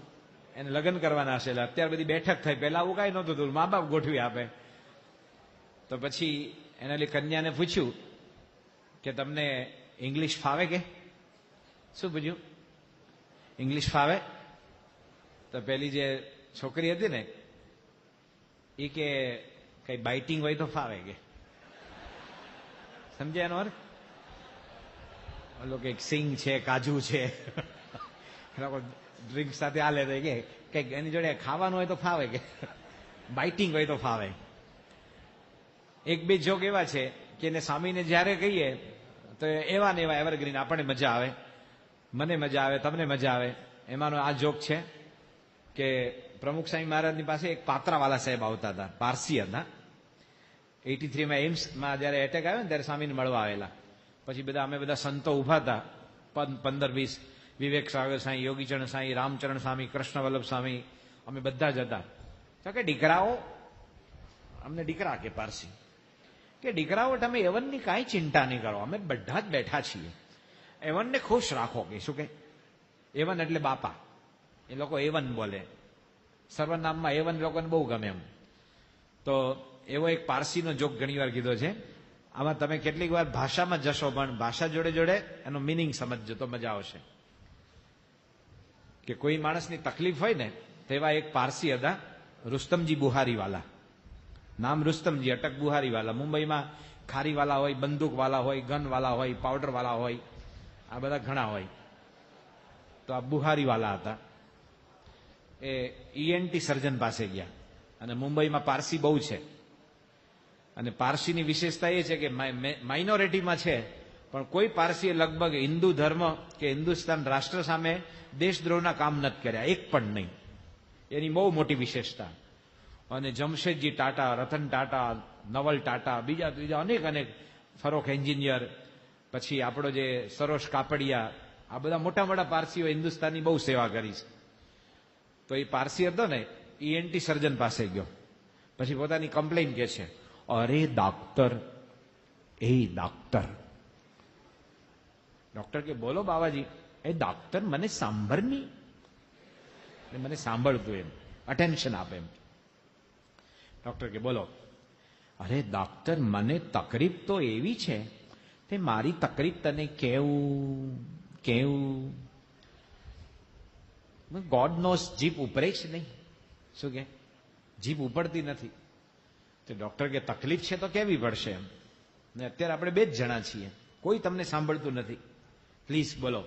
એને લગ્ન કરવાના હશે એટલે અત્યારે બધી બેઠક થઈ. પહેલા આવું કાંઈ નહોતું, મા બાપ ગોઠવી આપે. તો પછી એને કન્યાને પૂછ્યું કે તમને ઇંગ્લિશ ફાવે? કે શું પૂછ્યું? ઇંગ્લિશ ફાવે? તો પેલી જે છોકરી હતી ને એ કે કઈ બાઇટિંગ હોય તો ફાવે. કે સમજ્યા એનો અર્થ? ઓલો કે સિંગ છે, કાજુ છે, ડ્રિંક સાથે હાલે તો કે કઈક એની જોડે ખાવાનું હોય તો ફાવે. કે બાઇટિંગ હોય તો ફાવે. એક બે જોક એવા છે કે એને સ્વામીને જ્યારે કહીએ તો એવા ને એવા એવરગ્રીન, આપણને મજા આવે, મને મજા આવે, તમને મજા આવે. એમાંનો આ જોક છે કે પ્રમુખ સ્વામી મહારાજની પાસે એક પાત્રાવાલા સાહેબ આવતા હતા, પારસી હતા. 83માં એમ્સમાં જયારે એટેક આવ્યો ને ત્યારે સ્વામીને મળવા આવેલા. પછી અમે બધા સંતો ઉભા હતા, 15-20, વિવેક સાગર સાંઈ, યોગીચરણ સાંઈ, રામચરણ સ્વામી, કૃષ્ણવલ્લભ સ્વામી, અમે બધા જ હતા. તો કે દીકરાઓ, અમને દીકરા કે પારસી, કે દીકરાઓ તમે એવનની કાંઈ ચિંતા નહીં કરો, અમે બધા જ બેઠા છીએ, એવનને ખુશ રાખો. કે શું? કે એવન એટલે બાપા, એ લોકો એવન બોલે, સર્વનામમાં એવન લોકોને બહુ ગમે એમ. તો એવો એક પારસીનો જોક ઘણી વાર કીધો છે. આમાં તમે કેટલીક વાર ભાષામાં જશો પણ ભાષા જોડે જોડે એનો મિનિંગ સમજજો તો મજા આવશે. કે કોઈ માણસની તકલીફ હોય ને તેવા એક પારસી હતા, રુસ્તમજી બુહારીવાલા. નામ રુસ્તમજી, અટક બુહારીવાલા. મુંબઈમાં ખારીવાલા હોય, બંદૂકવાલા હોય, ગનવાલા હોય, પાવડરવાલા હોય, આ બધા ઘણા હોય. તો આ બુહારીવાલા હતા. એ ઈએનટી સર્જન પાસે ગયા. અને મુંબઈમાં પારસી બહુ છે. અને પારસીની વિશેષતા એ છે કે માઇનોરિટીમાં છે પણ કોઈ પારસીએ લગભગ હિન્દુ ધર્મ કે હિન્દુસ્તાન રાષ્ટ્ર સામે દેશદ્રોહના કામ નથી કર્યા, એક પણ નહીં. એની બહુ મોટી વિશેષતા. અને જમશેદજી ટાટા, રતન ટાટા, નવલ ટાટા, બીજા અનેક ફરોખ એન્જિનિયર, પછી આપણો જે સરોજ કાપડિયા, આ બધા મોટા મોટા પારસીઓ હિન્દુસ્તાનની બહુ સેવા કરી છે. તો એ પારસી હતો ને, ઈએનટી સર્જન પાસે ગયો. પછી પોતાની કમ્પ્લેન કે છે, અરે ડોક્ટર, એ ડોક્ટર. ડોક્ટર કે બોલો બાવાજી. એ ડોક્ટર મને સાંભળ નહીં, મને સાંભળતું એમ, અટેન્શન આપે એમ. ડોક્ટર કે બોલો. અરે ડોક્ટર મને તકલીફ તો એવી છે તે મારી તકલીફ તને કેવું કેવું. ગોડ નોસ, જીભ ઉપરે જ નહીં. શું કે જીભ ઉપડતી નથી. તો ડોક્ટર કે તકલીફ છે તો કેવી પડશે એમ. ને અત્યારે આપણે બે જ જણા છીએ, કોઈ તમને સાંભળતું નથી. પ્લીઝ બોલો.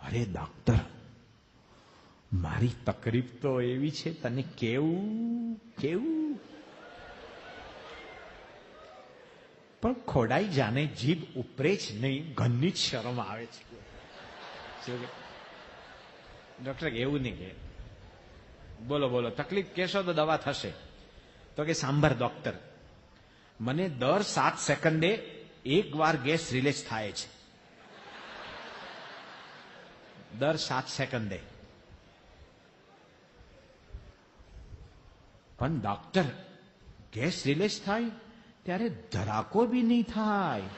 અરે ડોક્ટર, મારી તકલીફ તો એવી છે તને કેવું કેવું. પણ ખોડાઈ જાને જીભ ઉપરે જ નહીં, ઘરની જ શરમ આવે છે. શું કે ડોક્ટર એવું નહીં કે બોલો બોલો તકલીફ કહેશો તો દવા થશે. તો કે સાંભળ ડોક્ટર, મને દર 7 સેકન્ડે એક વાર ગેસ રિલીઝ થાય છે. દર 7 સેકન્ડે. પણ ડોક્ટર, ગેસ રિલીઝ થાય ત્યારે ધડાકો બી નહીં થાય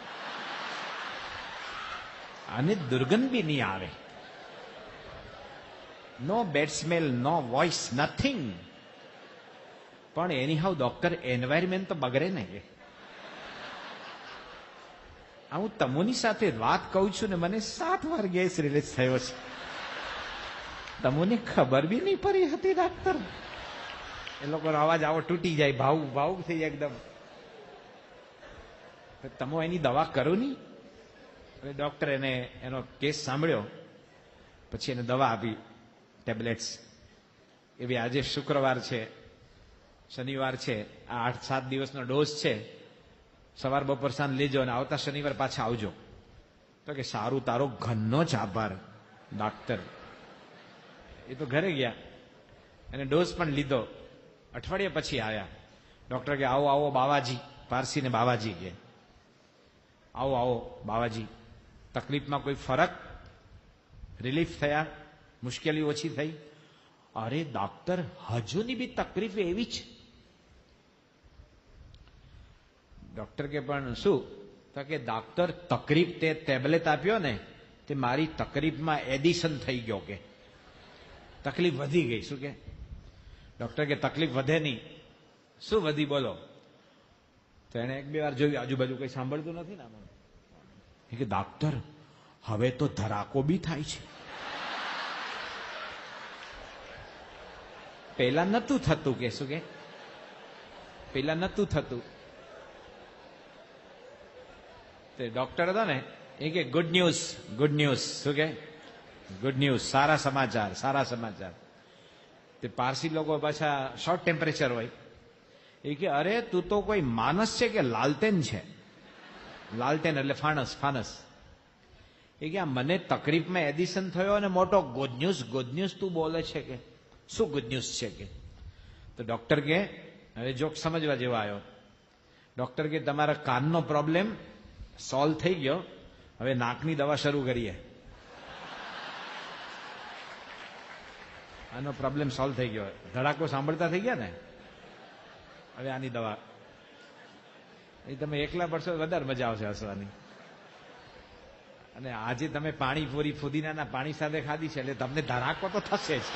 અને દુર્ગંધ બી નહીં આવે. નો બેડ સ્મેલ, નો વોઇસ, નથિંગ. પણ એની હાવ ડોક્ટર, એન્વાયરમેન્ટ તો બગડે ને. હું તમોની સાથે વાત કહું છું ને મને 7 વાર ગેસ રિલીઝ થયો છે. તમોને ખબર બી નહીં પડી હતી ડોક્ટર. એ લોકોનો અવાજ આવો તૂટી જાય, ભાવુક થઈ જાય એકદમ. તમો એની દવા કરો નહીં. હવે ડોક્ટર એનો કેસ સાંભળ્યો, પછી એને દવા આપી, ટેબ્લેટ્સ. એવી આજે શુક્રવાર છે, શનિવાર છે, આ 8-7 દિવસનો ડોઝ છે. સવાર બપોર સાંજ લેજો અને આવતા શનિવાર પાછા આવજો. તો કે સારું, તારો ઘરનો જ આભાર ડોક્ટર. એ તો ઘરે ગયા અને ડોઝ પણ લીધો. અઠવાડિયા પછી આવ્યા. ડોક્ટર કે આવો આવો બાવાજી, પારસીને બાવાજી કે આવો આવો બાવાજી, તકલીફમાં કોઈ ફરક, રિલીફ થયા, મુશ્કેલી ઓછી થઈ? અરે ડોક્ટર, હજુની બી તકલીફ એવી જ. ડોક્ટર કે પણ શું? તો કે ડોક્ટર, તકલીફ તે ટેબ્લેટ આપ્યો ને તે મારી તકલીફમાં એડિશન થઈ ગયો. કે તકલીફ વધી ગઈ. શું કે? ડોક્ટર કે તકલીફ વધે નહીં. શું વધી બોલો? તો એને 1-2 વાર જોયું, આજુબાજુ કઈ સાંભળતું નથી ને. કે ડોક્ટર, હવે તો ધડાકો બી થાય છે. પહેલા નતું થતું. કે શું કે પહેલા નતું થતું. તે ડોક્ટર હતો ને એ કે ગુડ ન્યૂઝ, ગુડ ન્યૂઝ. શું કે ગુડ ન્યૂઝ, સારા સમાચાર, સારા સમાચાર. તે પારસી લોકો પાછા શોર્ટ ટેમ્પરેચર હોય. એ કે અરે તું તો કોઈ માણસ છે કે લાલટેન છે? લાલટેન એટલે ફાનસ, ફાનસ. એ કે મને તકલીફમાં એડિશન થયો અને મોટો ગુડ ન્યૂઝ તું બોલે છે. કે શું ગુડ ન્યૂઝ છે? કે તો ડોક્ટર કે હવે જોક સમજવા જેવો આવ્યો. ડોક્ટર કે તમારા કાનનો પ્રોબ્લેમ સોલ્વ થઈ ગયો, હવે નાકની દવા શરૂ કરીએ. આનો પ્રોબ્લેમ સોલ્વ થઈ ગયો, ધડાકો સાંભળતા થઈ ગયા ને, હવે આની દવા. એ તમે એકલા પડશો વધારે મજા આવશે હસવાની. અને આજે તમે પાણીપુરી ફુદીનાના પાણી સાથે ખાધી છે એટલે તમને ધડાકો તો થશે જ.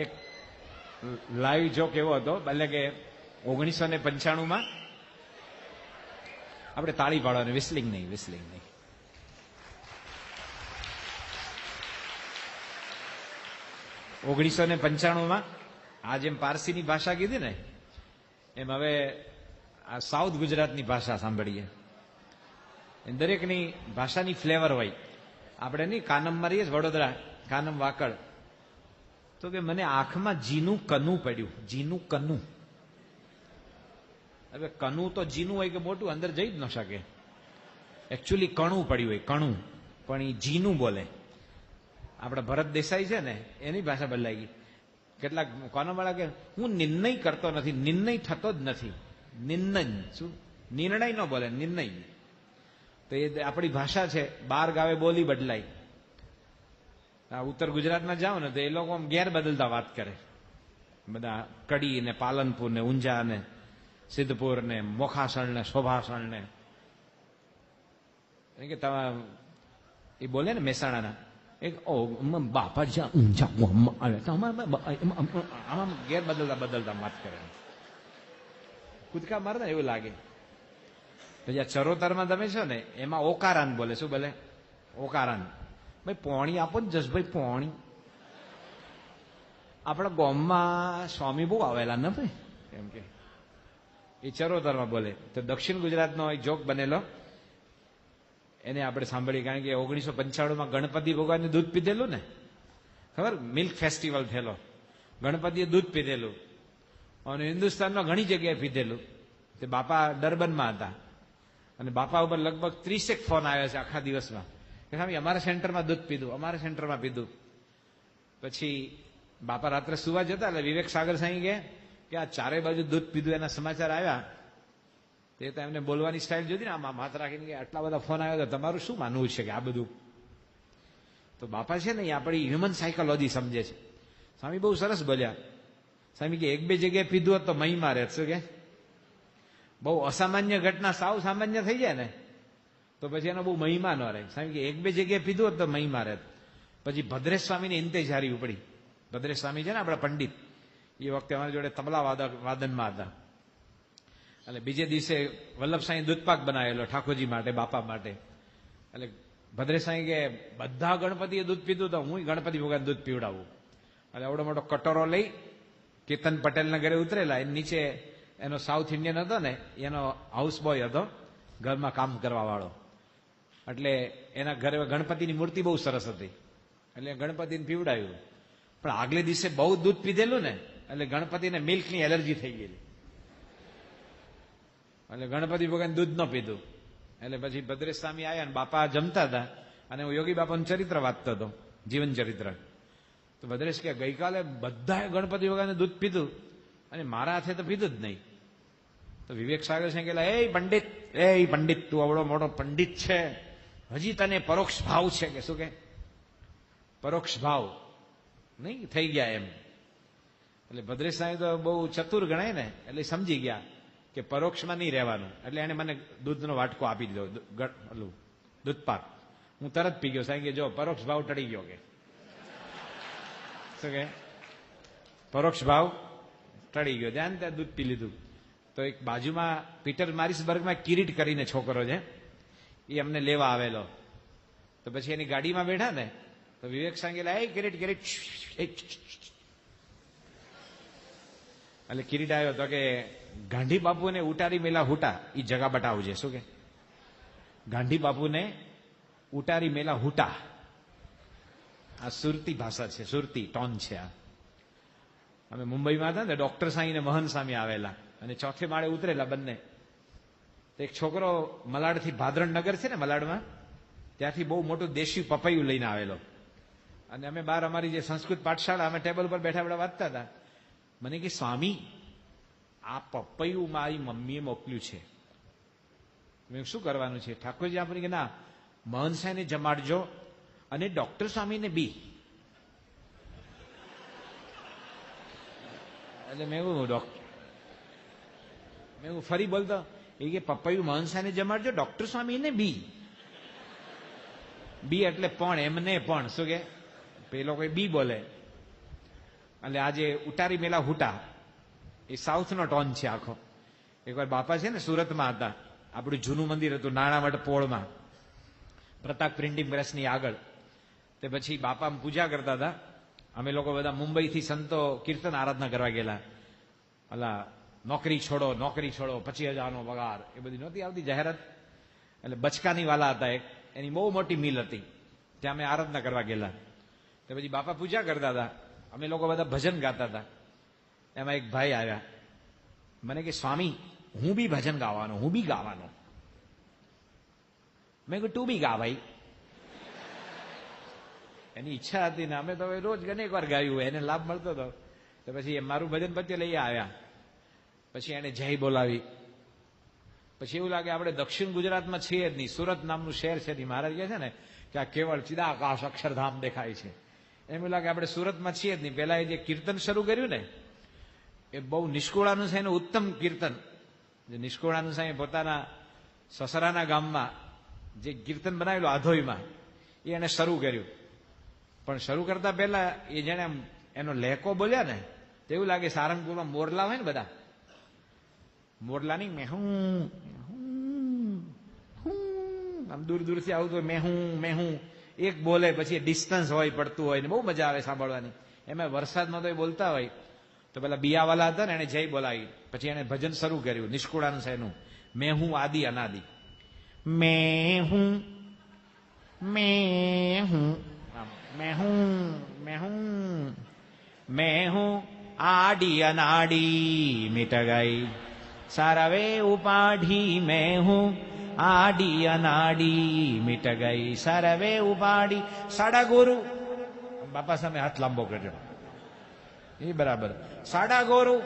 એક લાઈવ જોક એવો હતો, એટલે કે 1995 આપણે તાળી પાડવાની, વિસ્લિંગ નહીં, વિસ્લિંગ નહીં. ઓગણીસો ને 95 આ જેમ પારસીની ભાષા કીધી ને એમ હવે આ સાઉથ ગુજરાતની ભાષા સાંભળીએ. દરેકની ભાષાની ફ્લેવર હોય. આપણે નહીં કાનમ મારીએ વડોદરા, કાનમ વાકડ. તો કે મને આંખમાં જીનું કનું પડ્યું. જીનું કનું. હવે કનું તો જીનું હોય કે મોટું, અંદર જઈ જ ન શકે. એકચ્યુઅલી કણું પડ્યું હોય, કણું. પણ એ જીનું બોલે. આપણા ભરત દેસાઈ છે ને એની ભાષા બદલાઈ ગઈ. કેટલાક કોનમવાળા કે હું નિર્ણય કરતો નથી, નિર્ણય થતો જ નથી. નિર્ણય શું? નિર્ણય ન બોલે, નિર્ણય. તો એ આપણી ભાષા છે, 12 ગાવે બોલી બદલાય. ઉત્તર ગુજરાતમાં જાઓ ને તો એ લોકો આમ ગેર બદલતા વાત કરે. બધા કડી ને પાલનપુર ને ઊંઝા ને સિદ્ધપુર ને મોખાસણ ને શોભાસણ ને કે એ બોલે ને મહેસાણાના એક બાપા જ્યાં ઊંચા મોહમ્મદ આવે તો આમાં ગેર બદલતા બદલતા વાત કરે, કૂદકા મારતા એવું લાગે. પછી આ ચરોતરમાં તમે છો ને એમાં ઓકારાન બોલે. શું બોલે? ઓકારાન. ભાઈ પોણી આપો ને જસભાઈ, પોણી. આપણા ગામમાં સ્વામી બહુ આવેલા ને ભાઈ, એમ કે એ ચરોતરમાં બોલે. તો દક્ષિણ ગુજરાતનો એક જોક બનેલો, એને આપણે સાંભળી. કારણ કે 1995 ગણપતિ ભગવાનને દૂધ પીધેલું ને, ખબર? મિલ્ક ફેસ્ટિવલ થયેલો, ગણપતિએ દૂધ પીધેલું અને હિન્દુસ્તાનમાં ઘણી જગ્યાએ પીધેલું. તે બાપા ડરબનમાં હતા અને બાપા ઉપર લગભગ 30 ફોન આવ્યા છે આખા દિવસમાં કે સ્વામી અમારા સેન્ટરમાં દૂધ પીધું, અમારા સેન્ટરમાં પીધું. પછી બાપા રાત્રે સુવા જતા એટલે વિવેક સાગર સાંઈ કે આ ચારે બાજુ દૂધ પીધું એના સમાચાર આવ્યા. તે તો એમને બોલવાની સ્ટાઇલ જોતી ને, આમાં માથ રાખીને કે આટલા બધા ફોન આવ્યા, તો તમારું શું માનવું છે કે આ બધું? તો બાપા છે ને એ આપણી હ્યુમન સાયકોલોજી સમજે છે. સ્વામી બહુ સરસ બોલ્યા. સ્વામી કે એક બે જગ્યાએ પીધું હોત તો મહી મારે. શું કે બહુ અસામાન્ય ઘટના સાવ સામાન્ય થઈ જાય ને તો પછી એનો બહુ મહિમા ન રહે. સ્વામી કે એક બે જગ્યાએ પીધું હોત તો મહી મારે. પછી ભદ્રેશ સ્વામીની ઇંતેજારી ઉપડી. ભદ્રેશ સ્વામી છે ને આપણા પંડિત, એ વખતે અમારી જોડે તબલા વાદનમાં હતા. એટલે બીજે દિવસે વલ્લભ સાંઈ દૂધપાક બનાવેલો ઠાકોરજી માટે, બાપા માટે. એટલે ભદ્રેશ સાંઈ કે બધા ગણપતિએ દૂધ પીધું તો હું ગણપતિ ભગવાન દૂધ પીવડાવું. એટલે આવડો મોટો કટોરો લઈ કેતન પટેલના ઘરે ઉતરેલા. એ નીચે એનો સાઉથ ઇન્ડિયન હતો ને, એનો હાઉસ બોય હતો, ઘરમાં કામ કરવા વાળો. એટલે એના ઘરે ગણપતિની મૂર્તિ બહુ સરસ હતી એટલે ગણપતિને પીવડાવ્યું. પણ આગલે દિવસે બહુ દૂધ પીધેલું ને એટલે ગણપતિને મિલ્કની એલર્જી થઈ ગયેલી. એટલે ગણપતિ ભગવાન દૂધ ન પીધું. એટલે પછી ભદ્રેશ સ્વામી આવ્યા ને બાપા જમતા હતા અને હું યોગી બાપાનું ચરિત્ર વાંચતો હતો, જીવન ચરિત્ર. તો ભદ્રેશ કે ગઈકાલે બધાએ ગણપતિ ભગવાનને દૂધ પીધું અને મારા હાથે તો પીધું જ નહીં. તો વિવેક સાગર છે કે એ પંડિત તું આવડો મોટો પંડિત છે, હજી તને પરોક્ષ ભાવ છે કે? શું કે પરોક્ષ ભાવ નહીં થઈ ગયા એમ? એટલે ભદ્રેશ સાહેબ તો બહુ ચતુર ગણાય ને, એટલે સમજી ગયા કે પરોક્ષમાં નહીં રહેવાનું. એટલે એને મને દૂધનો વાટકો આપી દીધો, દૂધપાક. હું તરત પી ગયો. સાહેબ કે જો પરોક્ષ ભાવ ટળી ગયો કે. શું કે પરોક્ષ ભાવ ટળી ગયો. ધ્યાન ત્યાં દૂધ પી લીધું. તો એક બાજુમાં પીટર મારિસબર્ગમાં કિરીટ કરીને છોકરો છે, એ અમને લેવા આવેલો. તો પછી એની ગાડીમાં બેઠા ને તો વિવેક સાંગેલા એ કિરીટ કિરીટ એટલે કિરીટ આવ્યો તો કે ગાંધી બાપુને ઉટારી મેલા હુટા એ જગા બતાવજે. શું કે ગાંધી બાપુને ઉટારી મેલા હુટા, આ સુરતી ભાષા છે, સુરતી ટોન છે આ. અમે મુંબઈમાં હતા ને ડોક્ટર સાંઈ ને મહન સ્વામી આવેલા અને ચોથે માળે ઉતરેલા બંને. તો એક છોકરો મલાડથી ભાદરણ નગર છે ને મલાડમાં, ત્યાંથી બહુ મોટું દેશી પપૈયું લઈને આવેલો. અને અમે બહાર અમારી જે સંસ્કૃત પાઠશાળા, અમે ટેબલ પર બેઠા બેઠા વાંચતા હતા. મને કે સ્વામી આ પપૈયું મારી મમ્મીએ મોકલ્યું છે. મેં શું કરવાનું છે? ઠાકોરજી આપણે કે ના, મહન સાહેબને જમાડજો અને ડોક્ટર સ્વામીને બી. એટલે મેં ફરી બોલતો એ કે પપૈયું મહન સાહેબને જમાડજો, ડોક્ટર સ્વામીને બી. બી એટલે પણ, એમને પણ. શું કે પેલો કોઈ બી બોલે. એટલે આજે ઉટારી મેલા હુટા એ સાઉથનો ટોન છે આખો. એકવાર બાપા છે ને સુરતમાં હતા, આપણું જૂનું મંદિર હતું નાણાવટ પોળમાં, પ્રતાપ પ્રિન્ટિંગ પ્રેસની આગળ. તે પછી બાપા પૂજા કરતા હતા. અમે લોકો બધા મુંબઈથી સંતો કીર્તન આરાધના કરવા ગયેલા. અલા નોકરી છોડો, નોકરી છોડો, 25,000નો પગાર, એ બધી નહોતી આવતી જાહેરાત. એટલે બચકાની વાલા હતા એક, એની બહુ મોટી મિલ હતી, ત્યાં અમે આરાધના કરવા ગયેલા. તો પછી બાપા પૂજા કરતા હતા, અમે લોકો બધા ભજન ગાતા હતા. એમાં એક ભાઈ આવ્યા, મને કે સ્વામી હું બી ભજન ગાવાનો, હું બી ગાવાનો. મેં કહ્યું તું બી ગા ભાઈ. એની ઈચ્છા હતી ને અમે તો રોજ ઘણી વાર ગાયું, એને લાભ મળતો હતો. તો પછી મારું ભજન પત્ય લઈ આવ્યા. પછી એને જય બોલાવી. પછી એવું લાગે આપણે દક્ષિણ ગુજરાતમાં છીએ જ નહીં, સુરત નામનું શહેર છે. મહારાજ કહે છે ને કે આ કેવળ ચિદાકાશ અક્ષરધામ દેખાય છે. એમ લાગે આપણે સુરતમાં છીએ જ નહીં. પહેલા એ જે કીર્તન શરૂ કર્યું ને એ બહુ નિષ્કુળાનંદ સાંઈનું ઉત્તમ કીર્તન. જે નિષ્કુળાનંદ સાંઈ પોતાના સસરાના ગામમાં જે કીર્તન બનાવેલું આધોઈમાં, એ એને શરૂ કર્યું. પણ શરૂ કરતા પહેલા એ જેને આમ એનો લેકો બોલ્યા ને તો એવું લાગે સારંગપુરમાં મોરલા હોય ને બધા મોરલાની મેહું આમ દૂર દૂરથી આવતું હોય મેહું એક બોલે પછી ડિસ્ટન્સ હોય પડતું હોય ને બહુ મજા આવે સાંભળવાની. એમાં વરસાદમાં તો એ બોલતા હોય તો પેલા બિયાવાલા હતા ને એને જય બોલાવી પછી એને ભજન શરૂ કર્યું નિષ્કુળાન સાહેબનું મેં હું આદિ અનાદિ મેં હું આડી અનાડી મિટ ગઈ સારવે ઉપાઢી મેં હું આડી અનાડી મિટ ગઈ સરવે ઉપાડી સાડા ગોરુ બાપા સામે હાથ લાંબો કરજો એ બરાબર સાડા ગોરુ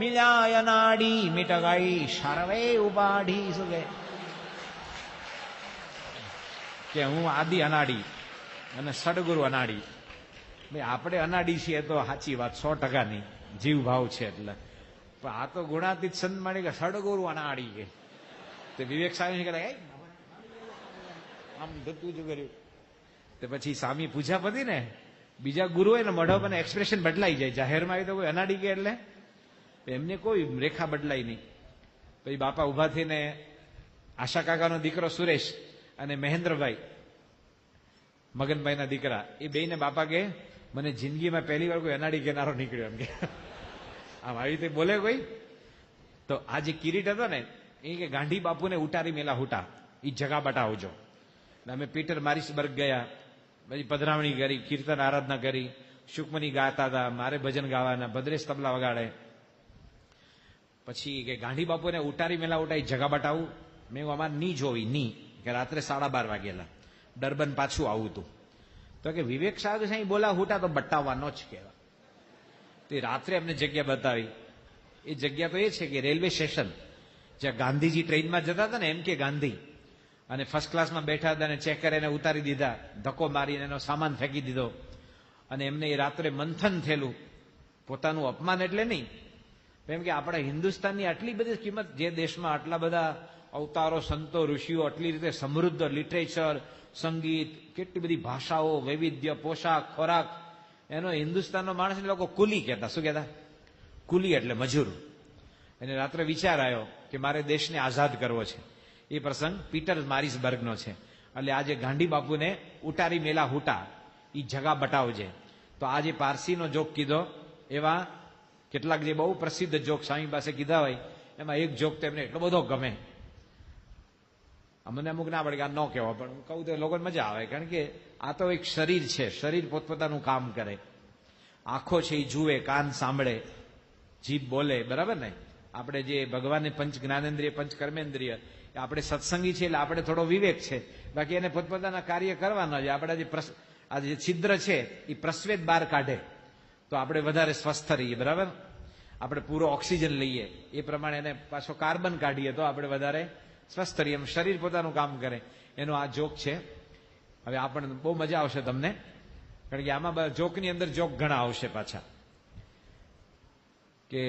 મિલાય અનાડી મિટ ગઈ સરવે ઉપાડી શું કે હું આદિ અનાડી અને સડગુરુ અનાડી. ભાઈ આપણે અનાડી છીએ તો સાચી વાત 100% ની જીવ ભાવ છે એટલે, પણ આ તો ગુણાતીત સંત માણી કે સડગુરુ અનાડી કે તે વિવેક સ્વામી કહેતા આમ ધતું જ કર્યું તે પછી સ્વામી પૂજા પતી ને બીજા ગુરુ હોય ને મોઢા પર એક્સપ્રેશન બદલાઈ જાય. જાહેરમાં આવી તો કોઈ અનાડી કે એટલે એમને કોઈ રેખા બદલાઈ નહીં. પછી બાપા ઉભા થઈને આશા કાકાનો દીકરો સુરેશ અને મહેન્દ્રભાઈ મગનભાઈના દીકરા એ બેને બાપા કે મને જિંદગીમાં પહેલી વાર કોઈ અનાડી કહેનારો નીકળ્યો એમ કે આમ આવી રીતે બોલે કોઈ. તો આ જે કિરીટ હતો ને એ કે ગાંધી બાપુને ઉતારી મેલા હુટા એ જગા બટાવજો. અમે પીટર મારિસબર્ગ ગયા, પછી પધરાવણી કરી, કીર્તન આરાધના કરી, શુકમની ગાતા હતા, મારે ભજન ગાવાના, ભદ્રેશ તબલા વગાડે. પછી કે ગાંધી બાપુને ઉતારી મેલા ઉઠા એ જગા બટાવું. મેં અમારે ની જોવી ની કે રાત્રે 12:30 વાગેલા ડરબન પાછું આવું હતું. તો કે વિવેક સાહેબ સાંઈ બોલા હુટા તો બટાવવાનો જ કહેવાય. તે રાત્રે અમને જગ્યા બતાવી. એ જગ્યા તો એ છે કે રેલવે સ્ટેશન જ્યાં ગાંધીજી ટ્રેનમાં જતા હતા ને એમ કે ગાંધી અને ફર્સ્ટ ક્લાસમાં બેઠા હતા અને ચેકર એને ઉતારી દીધા, ધક્કો મારીને એનો સામાન ફેંકી દીધો અને એમને એ રાત્રે મંથન થયેલું. પોતાનું અપમાન એટલે નહીં, એમ કે આપણા હિન્દુસ્તાનની આટલી બધી કિંમત, જે દેશમાં આટલા બધા અવતારો, સંતો, ઋષિઓ, આટલી રીતે સમૃદ્ધ લિટરેચર, સંગીત, કેટલી બધી ભાષાઓ, વૈવિધ્ય, પોશાક, ખોરાક, એનો હિન્દુસ્તાનનો માણસ લોકો કુલી કહેતા. શું કહેતા? કુલી એટલે મજૂર. એને રાત્રે વિચાર આવ્યો કે મારે દેશને આઝાદ કરવો છે. એ પ્રસંગ પીટર મારિસબર્ગનો છે. એટલે આજે ગાંધી બાપુને ઉતારી મેલા હુટા એ જગા બટાવજે. તો આ જે પારસીનો જોક કીધો એવા કેટલાક જે બહુ પ્રસિદ્ધ જોક સ્વામી પાસે કીધા હોય એમાં એક જોક તેમને એટલો બધો ગમે. અમને અમુક ના પડે કે આ ન કહેવો, પણ હું કહું તો લોકોને મજા આવે. કારણ કે આ તો એક શરીર છે, શરીર પોતપોતાનું કામ કરે. આંખો છે એ જુએ, કાન સાંભળે, જીભ બોલે, બરાબર ને? આપણે જે ભગવાનને પંચ જ્ઞાનેન્દ્રિય, પંચ કર્મેન્દ્રિય, આપણે સત્સંગી છે એટલે આપણે થોડો વિવેક છે, બાકી એને પોતપોતાના કાર્ય કરવાના છે. આપણા જે આ જે છિદ્ર છે એ પ્રસ્વેદ બહાર કાઢે તો આપણે વધારે સ્વસ્થ રહીએ, બરાબર? આપણે પૂરો ઓક્સિજન લઈએ એ પ્રમાણે એને પાછો કાર્બન કાઢીએ તો આપણે વધારે સ્વસ્થ રહીએ. એમ શરીર પોતાનું કામ કરે. એનો આ જોક છે. હવે આપણને બહુ મજા આવશે તમને, કારણ કે આમાં જોકની અંદર જોક ઘણા આવશે પાછા. કે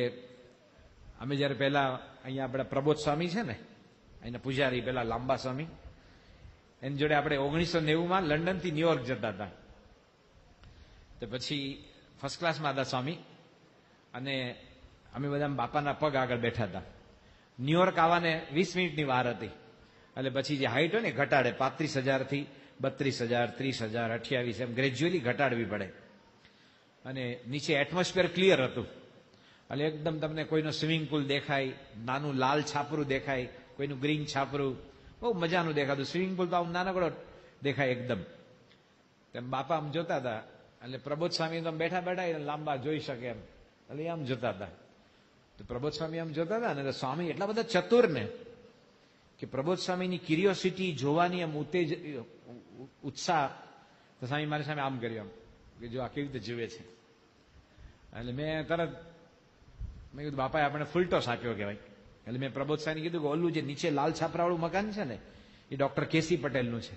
અમે જયારે પહેલા અહીંયા આપણા પ્રબોધ સ્વામી છે ને, અહીંના પૂજારી પેલા લાંબા સ્વામી, એની જોડે આપણે 1990માં લંડનથી ન્યુયોર્ક જતા હતા. તો પછી ફર્સ્ટ ક્લાસમાં હતા સ્વામી અને અમે બધા બાપાના પગ આગળ બેઠા હતા. ન્યુયોર્ક આવવાને 20 મિનિટની વાર હતી. એટલે પછી જે હાઈટ હોય ને ઘટાડે 35,000 થી 32,000, 30,000, 28 એમ ગ્રેજ્યુઅલી ઘટાડવી પડે. અને નીચે એટમોસ્ફિયર ક્લિયર હતું. એટલે એકદમ તમને કોઈનો સ્વિમિંગ પુલ દેખાય, નાનું લાલ છાપરું દેખાય, કોઈનું ગ્રીન છાપરું, બહુ મજાનું દેખાતું. સ્વિમિંગ પુલ તો આમ નાનકડો દેખાય એકદમ. તેમ બાપા આમ જોતા હતા. એટલે પ્રબોધ સ્વામી તો બેઠા બેઠા લાંબા જોઈ શકે એમ, એટલે આમ જોતા હતા. તો પ્રબોધ સ્વામી આમ જોતા હતા ને તો સ્વામી એટલા બધા ચતુર ને કે પ્રબોધ સ્વામીની ક્યુરિયોસિટી જોવાની આમ ઉત્સાહ. તો સ્વામી મારી સામે આમ કર્યું, આમ કે જો આ કેવી રીતે જીવે છે. એટલે મેં તરત મેં કીધું બાપાએ આપણે ફૂલટોસ આપ્યો કહેવાય. એટલે મેં પ્રબોધ સ્વામીને કીધું કે ઓલું જે નીચે લાલ છાપરાવાળું મકાન છે ને એ ડોક્ટર કેસી પટેલનું છે,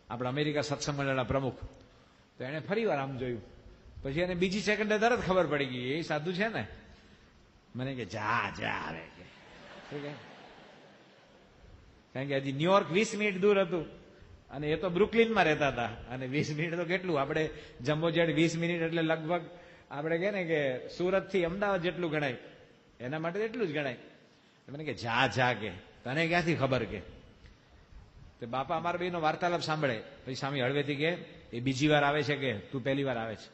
આપણા અમેરિકા સત્સંગ મંડળના પ્રમુખ. તો એને ફરી વાર આમ જોયું. પછી એને બીજી સેકન્ડે તરત ખબર પડી ગઈ એ સાધુ છે ને. મને કે જા જા આવે કે કારણ કે હજી ન્યુયોર્ક 20 મિનિટ દૂર હતું. અને એ તો બ્રુકલિનમાં રહેતા હતા. અને 20 મિનિટ તો કેટલું, આપણે જમ્બો જેટ 20 મિનિટ એટલે લગભગ આપણે કહે ને કે સુરત થી અમદાવાદ જેટલું ગણાય, એના માટે એટલું જ ગણાય. મને કે જા કે તને ક્યાંથી ખબર કે. તો બાપા અમારા બેનો વાર્તાલાપ સાંભળે, પછી સ્વામી હળવેથી કે એ બીજી વાર આવે છે કે તું પહેલી વાર આવે છે.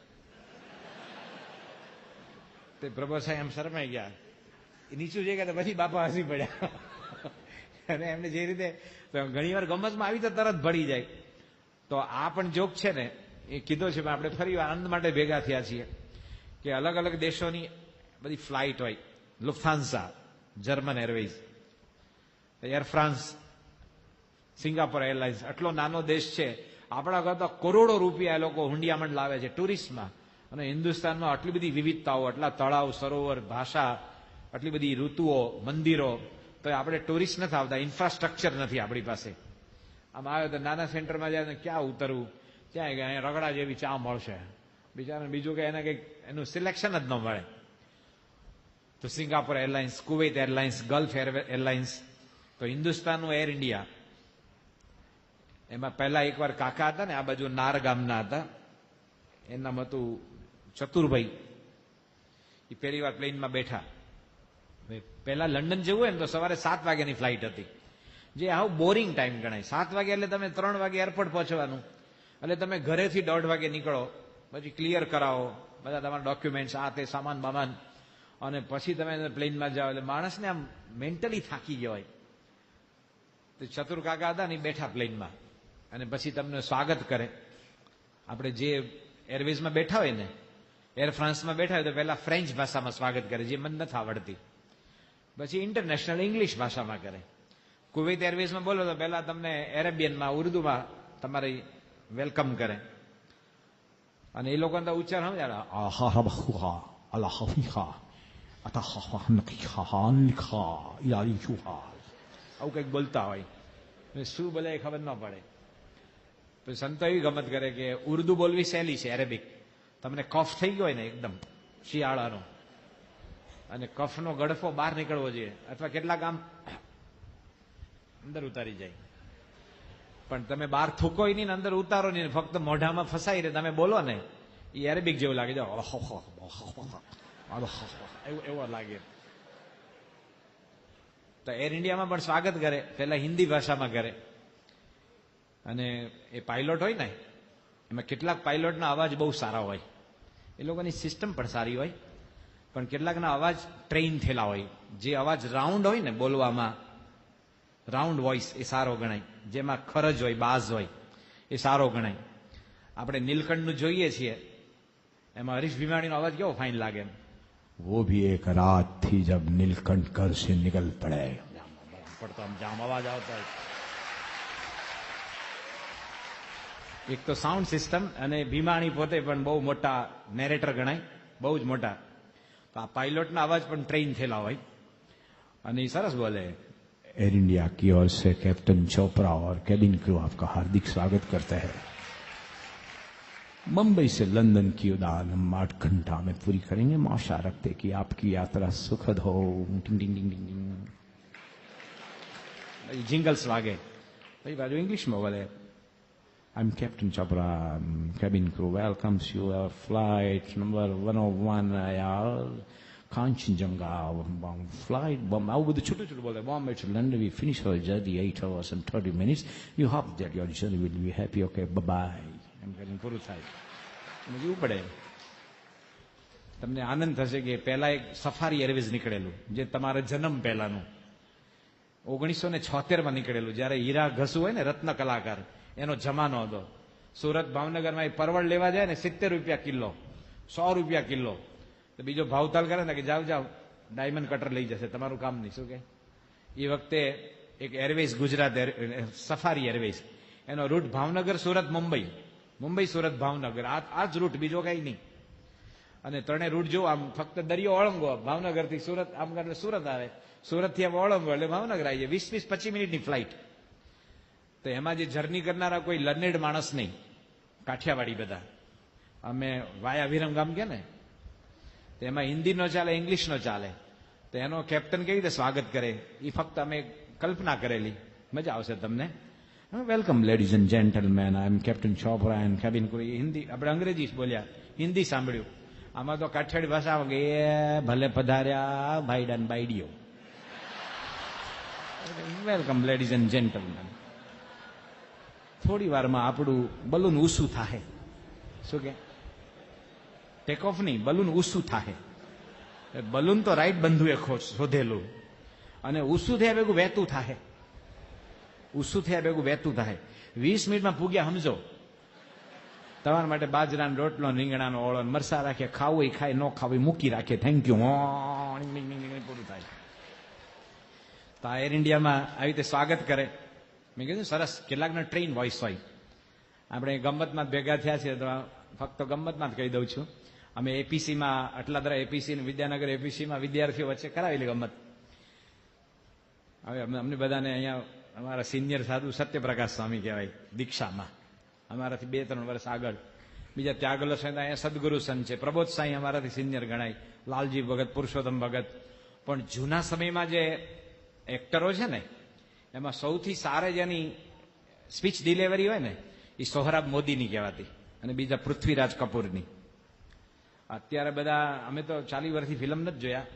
તે પ્રભુ સાહેબ એમ શરમાઈ ગયા, નીચું જઈ ગયા, પછી બાપા હસી પડ્યા. અને એમને જે રીતે ઘણી વાર ગમતમાં આવી તો તરત ભળી જાય. તો આ પણ જોક છે ને એ કીધો છે, આપણે ફરી આનંદ માટે ભેગા થયા છીએ કે અલગ અલગ દેશોની બધી ફ્લાઇટ હોય. Lufthansa, German Airways, Air France, Singapore Airlines. આટલો નાનો દેશ છે, આપણા કરતા કરોડો રૂપિયા એ લોકો હુંડિયામણ લાવે છે ટુરિસ્ટમાં. અને હિન્દુસ્તાનમાં આટલી બધી વિવિધતાઓ, આટલા તળાવ, સરોવર, ભાષા, આટલી બધી ઋતુઓ, મંદિરો, તો આપણે ટુરિસ્ટ નથી આવતા, ઇન્ફ્રાસ્ટ્રક્ચર નથી આપણી પાસે. આમ આવે તો નાના સેન્ટરમાં જાય ક્યાં ઉતરવું, ક્યાં ગયા અહીંયા રગડા જેવી ચા મળશે, બિચારાને બીજું કે એને કંઈક એનું સિલેક્શન જ ન મળે. તો Singapore airlines, Kuwait airlines, gulf airlines, તો હિન્દુસ્તાનનું એર ઇન્ડિયા. એમાં પહેલા એકવાર કાકા હતા ને, આ બાજુ નાર ગામના હતા, એનું નામ હતું ચતુરભાઈ. એ પહેલી વાર પ્લેનમાં બેઠા. પહેલા લંડન જવું હોય ને તો સવારે 7 વાગ્યાની ફ્લાઇટ હતી, જે આવું બોરિંગ ટાઈમ ગણાય. 7 વાગે એટલે તમે 3 વાગે એરપોર્ટ પહોંચવાનું, એટલે તમે ઘરેથી 1:30 વાગે નીકળો, પછી ક્લિયર કરાવો બધા તમારા ડોક્યુમેન્ટ્સ, આ તે સામાન બામાન, અને પછી તમે પ્લેનમાં જાઓ. એટલે માણસને આમ મેન્ટલી થાકી ગયો હોય. તો ચતુર કાકા હતા ને બેઠા પ્લેનમાં, અને પછી તમને સ્વાગત કરે. આપણે જે એરવેઝમાં બેઠા હોય ને, એર ફ્રાન્સમાં બેઠા હોય તો પહેલા ફ્રેન્ચ ભાષામાં સ્વાગત કરે, જે મને નથી આવડતી. પછી ઇન્ટરનેશનલ ઇંગ્લિશ ભાષામાં કરે. કુવૈત એરવેઝમાં બોલો તો પહેલા તમને એરેબિયનમાં, ઉર્દુમાં તમારી વેલકમ કરે. અને એ લોકોને તો ઉચ્ચાર સમજાય, આવું કંઈક બોલતા હોય, શું બોલે એ ખબર ન પડે. તો સંતો એવી ગમત કરે કે ઉર્દુ બોલવી સહેલી છે, એરેબિક. તમને કફ થઈ ગયો હોય ને એકદમ શિયાળાનો, અને કફનો ગડફો બહાર નીકળવો જોઈએ, અથવા કેટલાક આમ અંદર ઉતારી જાય, પણ તમે બહાર થૂકોય નહીં ને અંદર ઉતારો નહીં, ફક્ત મોઢામાં ફસાઈ રહે, તમે બોલો ને એ એરેબિક જેવું લાગે, એવો લાગે. તો એર ઇન્ડિયામાં પણ સ્વાગત કરે, પહેલા હિન્દી ભાષામાં કરે. અને એ પાયલોટ હોય ને, એમાં કેટલાક પાયલોટના અવાજ બહુ સારા હોય, એ લોકોની સિસ્ટમ પણ સારી હોય, પણ કેટલાકના અવાજ ટ્રેઇન થયેલા હોય. જે અવાજ રાઉન્ડ હોય ને બોલવામાં, રાઉન્ડ વોઇસ એ સારો ગણાય, જેમાં ખરજ હોય, બાઝ હોય, એ સારો ગણાય. આપણે નીલકંઠનું જોઈએ છીએ, એમાં હરીશ ભીમાણીનો અવાજ કેવો ફાઇન લાગે. वो भी एक रात थी जब नीलकंठ घर से निकल पड़े. પડતો આમ જામ અવાજ આવતો હોય. એક તો સાઉન્ડ સિસ્ટમ, અને ભીમાણી પોતે પણ બહુ મોટા નેરેટર ગણાય, બહુ જ મોટા. તો આ પાયલોટના અવાજ પણ ટ્રેન થયેલા હોય, અને એ સરસ બોલે. एयर इंडिया की ओर से कैप्टन चोपड़ा और कैबिन क्रू आपका हार्दिक स्वागत करते हैं. मुंबई से लंदन की उड़ान हम 8 घंटा में पूरी करेंगे. हम आशा रखते कि आपकी यात्रा सुखद हो. टिंग टिंग टिंग टिंग टिंग. जिंगल्स वागे, भाई बाजू इंग्लिशમાં બોલે. I'm Captain Chopra, cabin crew welcomes you our flight number 101 Kanchenjunga flight. આવું બધું છૂટું છૂટું બોલે. Bombay to London, we finish our journey 8 hours and 30 minutes. You hope that your journey will be happy. Okay, bye bye. એમ કરીને પૂરું થાય. સમજવું પડે. તમને આનંદ થશે કે પહેલા એક સફારી એરવેઝ નીકળેલું, જે તમારા જન્મ પહેલાનું 1976માં નીકળેલું, જ્યારે હીરા ઘસુ હોય ને, રત્ન કલાકાર, એનો જમાનો હતો. સુરત ભાવનગરમાં એ પરવળ લેવા જાય ને 70 રૂપિયા કિલો, 100 રૂપિયા કિલો. તો બીજો ભાવતાલ કરે ને કે જાઓ જાઓ ડાયમંડ કટર લઈ જશે, તમારું કામ નહીં. શું કે એ વખતે એક એરવેઝ, ગુજરાત સફારી એરવેઝ, એનો રૂટ ભાવનગર, સુરત, મુંબઈ, મુંબઈ, સુરત, ભાવનગર, આ જ રૂટ, બીજો કઈ નહીં. અને ત્રણે રૂટ જો આમ ફક્ત દરિયો ઓળંગો, ભાવનગર થી સુરત, આમ એટલે સુરત આવે, સુરત થી આમ ઓળંગો એટલે ભાવનગર આવી જાય. 20-25 મિનિટની ફ્લાઇટ. તો એમાં જે જર્ની કરનારા કોઈ લર્નેડ માણસ નહીં, કાઠિયાવાડી બધા. અમે વાયા વિરમ ગામ કે ને, તો એમાં હિન્દી નો ચાલે, ઇંગ્લિશ નો ચાલે. તો એનો કેપ્ટન કેવી રીતે સ્વાગત કરે એ ફક્ત અમે કલ્પના કરેલી, મજા આવશે તમને. Welcome ladies and gentlemen, I am captain Chopra and cabin crew. Hindi આપણે અંગ્રેજી જ બોલ્યા, હિન્દી સાંભળ્યું. આમાં તો કાઠિયાવાડી ભાષા કે ભલે પધાર્યા ભાઈડાન બાઈડીઓ. Welcome ladies and gentleman. થોડી વારમાં આપણું બલૂન ઊંચું થાય. શું કે ટેક ઓફ નહીં, બલૂન ઊંચું થાય. બલૂન તો રાઈટ બંધુએ શોધેલું અને ઊંચું થયા ભેગું વહેતું થાય. ઊંચું થયા ભેગું વહેતું થાય. 20 મિનિટમાં પૂગ્યા સમજો. તમારા માટે બાજરાનો રોટલો, રીંગણાનો ઓળો, મરસા રાખે, ખાવું એ ખાય, ન ખાવું એ મૂકી રાખે. થેન્ક યુ પૂરું થાય. તો આ એર ઇન્ડિયામાં આવી રીતે સ્વાગત કરે. મેં કીધું સરસ, કેટલાકનો ટ્રેન વોઇસ હોય. આપણે ગમતમાં જ ભેગા થયા છીએ તો ફક્ત ગમતમાં જ કહી દઉં છું. અમે એપીસીમાં, અટલાદરા એપીસી અને વિદ્યાનગર એપીસીમાં વિદ્યાર્થીઓ વચ્ચે કરાવેલી ગમત. હવે અમને બધાને અહીંયા અમારા સિનિયર સાધુ સત્યપ્રકાશ સ્વામી કહેવાય દીક્ષામાં, અમારાથી 2-3 વર્ષ આગળ. બીજા ત્યાગલો છે અહીંયા સદગુરુ સંત છે. પ્રબોધ સાંઈ અમારાથી સિનિયર ગણાય, લાલજી ભગત, પુરુષોત્તમ ભગત. પણ જૂના સમયમાં જે એક્ટરો છે ને, એમાં સૌથી સારી જેની સ્પીચ ડિલિવરી હોય ને એ સોહરાબ મોદીની કહેવાતી, અને બીજા પૃથ્વીરાજ કપૂરની. અત્યારે બધા અમે તો 40 વર્ષથી ફિલ્મ નથી જોયા.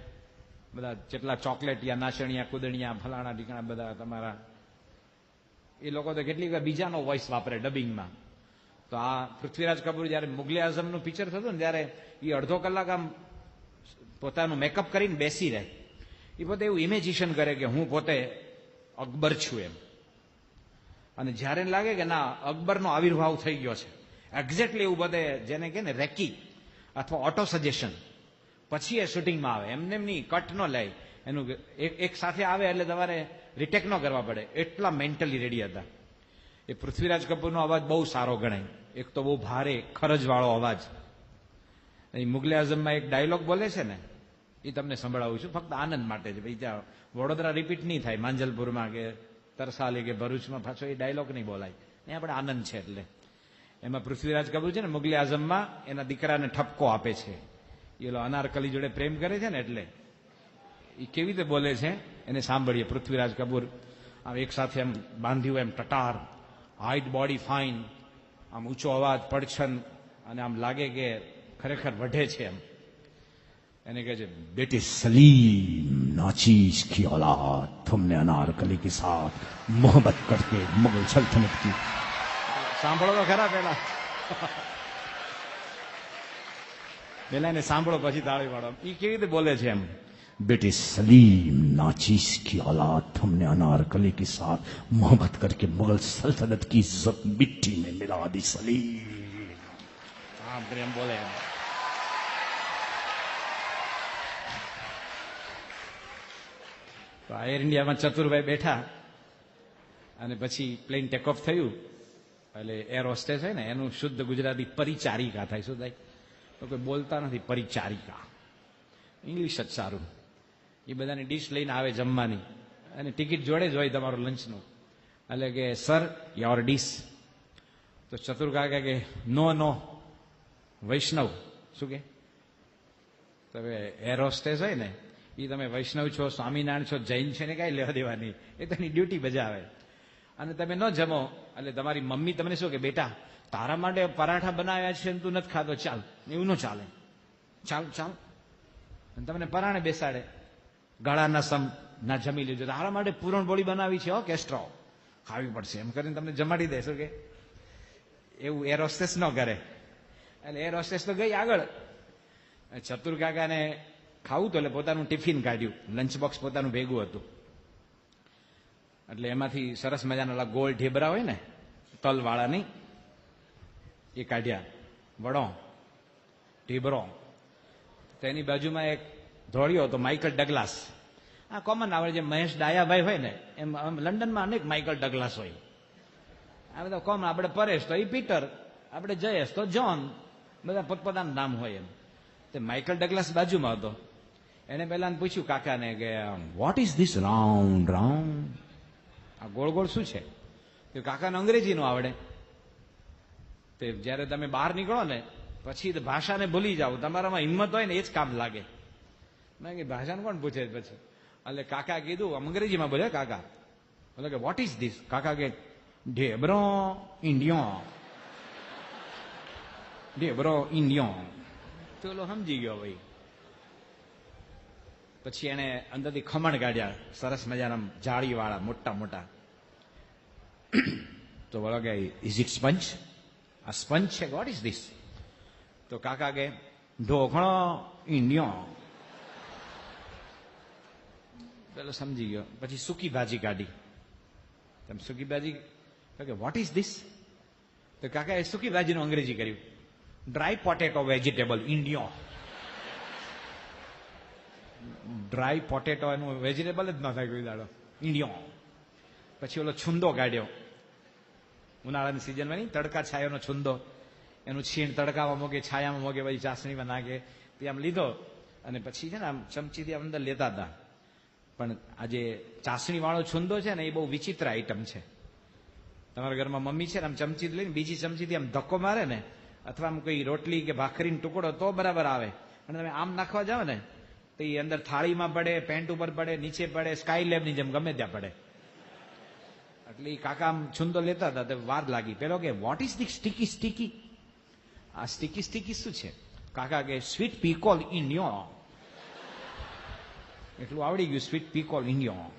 બધા જેટલા ચોકલેટિયા, નાચણિયા, કુદણિયા, ફલાણા ઢીકણા બધા તમારા એ લોકો તો કેટલીક બીજાનો વોઇસ વાપરે ડબિંગમાં. તો આ પૃથ્વીરાજ કપૂર જયારે મુગલે આઝમનું પિક્ચર થતું ને ત્યારે એ અડધો કલાક આમ પોતાનું મેકઅપ કરીને બેસી રહે. એ પોતે એવું ઇમેજિશન કરે કે હું પોતે અકબર છું એમ. અને જ્યારે લાગે કે ના અકબરનો આવિર્ભાવ થઈ ગયો છે, એક્ઝેક્ટલી એવું બધે જેને કહે ને રેકી અથવા ઓટો સજેશન, પછી એ શૂટિંગમાં આવે. એમને એમની કટ ન લે, એનું એક સાથે આવે એટલે તમારે રિટેક ન કરવા પડે, એટલા મેન્ટલી રેડી હતા. એ પૃથ્વીરાજ કપૂરનો અવાજ બહુ સારો ગણાય. એક તો બહુ ભારે ખરજવાળો અવાજ. એ મુગલે આઝમમાં એક ડાયલોગ બોલે છે ને, એ તમને સંભળાવું છું ફક્ત આનંદ માટે જ. ભાઈ ત્યાં વડોદરા રિપીટ નહીં થાય, માંજલપુરમાં કે તરસાલી કે ભરૂચમાં પાછો એ ડાયલોગ નહીં બોલાય. એ આપણે આનંદ છે. એટલે એમાં પૃથ્વીરાજ કપૂર છે ને મુગલે આઝમમાં એના દીકરાને ઠપકો આપે છે. એ અનારકલી જોડે પ્રેમ કરે છે ને, એટલે એ કેવી રીતે બોલે છે એને સાંભળીએ. પૃથ્વીરાજ કપૂર આમ એક સાથે એમ બાંધ્યું એમ ટટાર, હાઇટ, બોડી ફાઇન, આમ ઊંચો અવાજ, પડછન, અને આમ લાગે કે ખરેખર વઢે છે એમ. એને કહે છે, બેટી સલીમ नाचीज की औलाद, तुमने अनारकली के साथ मोहब्बत करके मुगल सल्तनत की. સાંભળો તો ખરા પેલા એને સાંભળો પછી તાળી પાડો. એ કેવી રીતે બોલે છે એમ, बेटी सलीम नाचीज की औलाद, तुमने अनारकली के साथ मोहब्बत करके मुगल सल्तनत की इज्जत मिट्टी में मिला दी सलीम. हाँ प्रेम बोले. તો એર ઇન્ડિયામાં ચતુરભાઈ બેઠા અને પછી પ્લેન ટેક ઓફ થયું એટલે એર હોસ્ટેસ હોય ને એનું શુદ્ધ ગુજરાતી પરિચારિકા થાય. શું થાય? તો કોઈ બોલતા નથી, પરિચારિકા. ઇંગ્લિશ જ સારું. એ બધાની ડીશ લઈને આવે જમવાની, અને ટિકિટ જોડે જ હોય તમારું લંચનું. એટલે કે સર યોર ડીશ. તો ચતુર કાકા કે નો નો વૈષ્ણવ. શું કે? તો એર હોસ્ટેસ હોય ને એ તમે વૈષ્ણવ છો, સ્વામિનારાયણ છો, જૈન છે ને કાંઈ લેવા દેવાની, એ તો એની ડ્યુટી બજાવે. અને તમે ન જમો એટલે તમારી મમ્મી તમને શું કે, બેટા તારા માટે પરાઠા બનાવ્યા છે તું નથી ખાતો, ચાલ. એવું ન ચાલે, ચાલ ચાલ. અને તમને પરાણે બેસાડે, ગળાના સમ ના જમી લેજો, તારા માટે પૂરણપોળી બનાવી છે, કેસ્ટ્રો ખાવી પડશે એમ કરીને તમને જમાડી દે. શું કે? એવું એર હોસ્ટેસ ન કરે. એટલે એર હોસ્ટેસ તો ગઈ આગળ. ચતુર કાકાને ખાવું તો એટલે પોતાનું ટિફિન કાઢ્યું, લંચ બોક્સ પોતાનું ભેગું હતું. એટલે એમાંથી સરસ મજાના ગોળ ઢેબરા હોય ને તલવાળા નહીં, એ કાઢ્યા. વડો, ઢેબરો. તો એની બાજુમાં એક ધોળિયો હતો, માઇકલ ડગલાસ. આ કોમન આવડે, જે મહેશ ડાયાભાઈ હોય ને એમ લંડનમાં અનેક માઇકલ ડગલાસ હોય. આ બધા કોમન. આપણે પરેશ તો એ પીટર, આપણે જયેશ તો જોન, બધા પોતપોતાનું નામ હોય એમ. તે માઇકલ ડગલાસ બાજુમાં હતો. એને પહેલા પૂછ્યું કાકાને કે what is this round round, આ ગોળ ગોળ શું છે? તો કાકાને અંગ્રેજી નો આવડે. તે જયારે તમે બહાર નીકળો ને પછી ભાષાને ભૂલી જાઓ, તમારામાં હિંમત હોય ને એ જ કામ લાગે. મેં કે ભાષાને કોણ પૂછે પછી? એટલે કાકા કીધું, અંગ્રેજીમાં બોલે કાકા. બોલે કે વોટ ઇઝ ધીસ? કાકા કે ઢેબરો ઇન્ડિયો, ઢેબરો ઇન્ડિયો. તો ઓલો સમજી ગયો ભાઈ. પછી એને અંદરથી ખમણ કાઢ્યા, સરસ મજાના જાળીવાળા મોટા મોટા. તો બોલો કે ઇઝ ઇટ સ્પંચ? આ સ્પંચ છે, વોટ ઇઝ ધીસ? તો કાકા કે ઢોકળો ઇન્ડિયો. પેલો સમજી ગયો. પછી સૂકી ભાજી કાઢી. તમે સૂકી ભાજી કે વોટ ઇઝ ધીસ? તો કાકાએ સૂકી ભાજીનું અંગ્રેજી કર્યું, ડ્રાય પોટેટો વેજીટેબલ ઇન્ડિયો. ડ્રાય પોટેટો એનું વેજીટેબલ જ ન થાય કોઈ દાડો, ઇન્ડિયો. પછી ઓલો છુંદો કાઢ્યો, ઉનાળાની સિઝનમાં નહીં, તડકા છાયાનો છુંદો, એનું છીણ તડકામાં મોગે, છાયામાં મોગે, પછી ચાસણીમાં નાખે. તે આમ લીધો અને પછી છે ને આમ ચમચીથી અંદર લેતા હતા. પણ આ જે ચાસણી વાળો છુંદો છે ને એ બહુ વિચિત્ર આઈટમ છે. તમારા ઘરમાં મમ્મી છે ને આમ ચમચી લઈને બીજી ચમચીથી આમ ધક્કો મારે ને, અથવા આમ કોઈ રોટલી કે ભાખરીનો ટુકડો તો બરાબર આવે. અને તમે આમ નાખવા જાઓ ને તો એ અંદર થાળીમાં પડે, પેન્ટ ઉપર પડે, નીચે પડે, સ્કાય લેબની જેમ ગમે ત્યાં પડે. એટલે એ કાકા આમ છુંદો લેતા હતા તો વાર લાગી. પેલો કે what is the sticky sticky? આ સ્ટીકી સ્ટીકી શું છે? કાકા કે સ્વીટ પીકોલ ઇન્ડિયો. એટલું આવડી ગયું, સ્વીટ પીકોલ ઇન્ડિયો.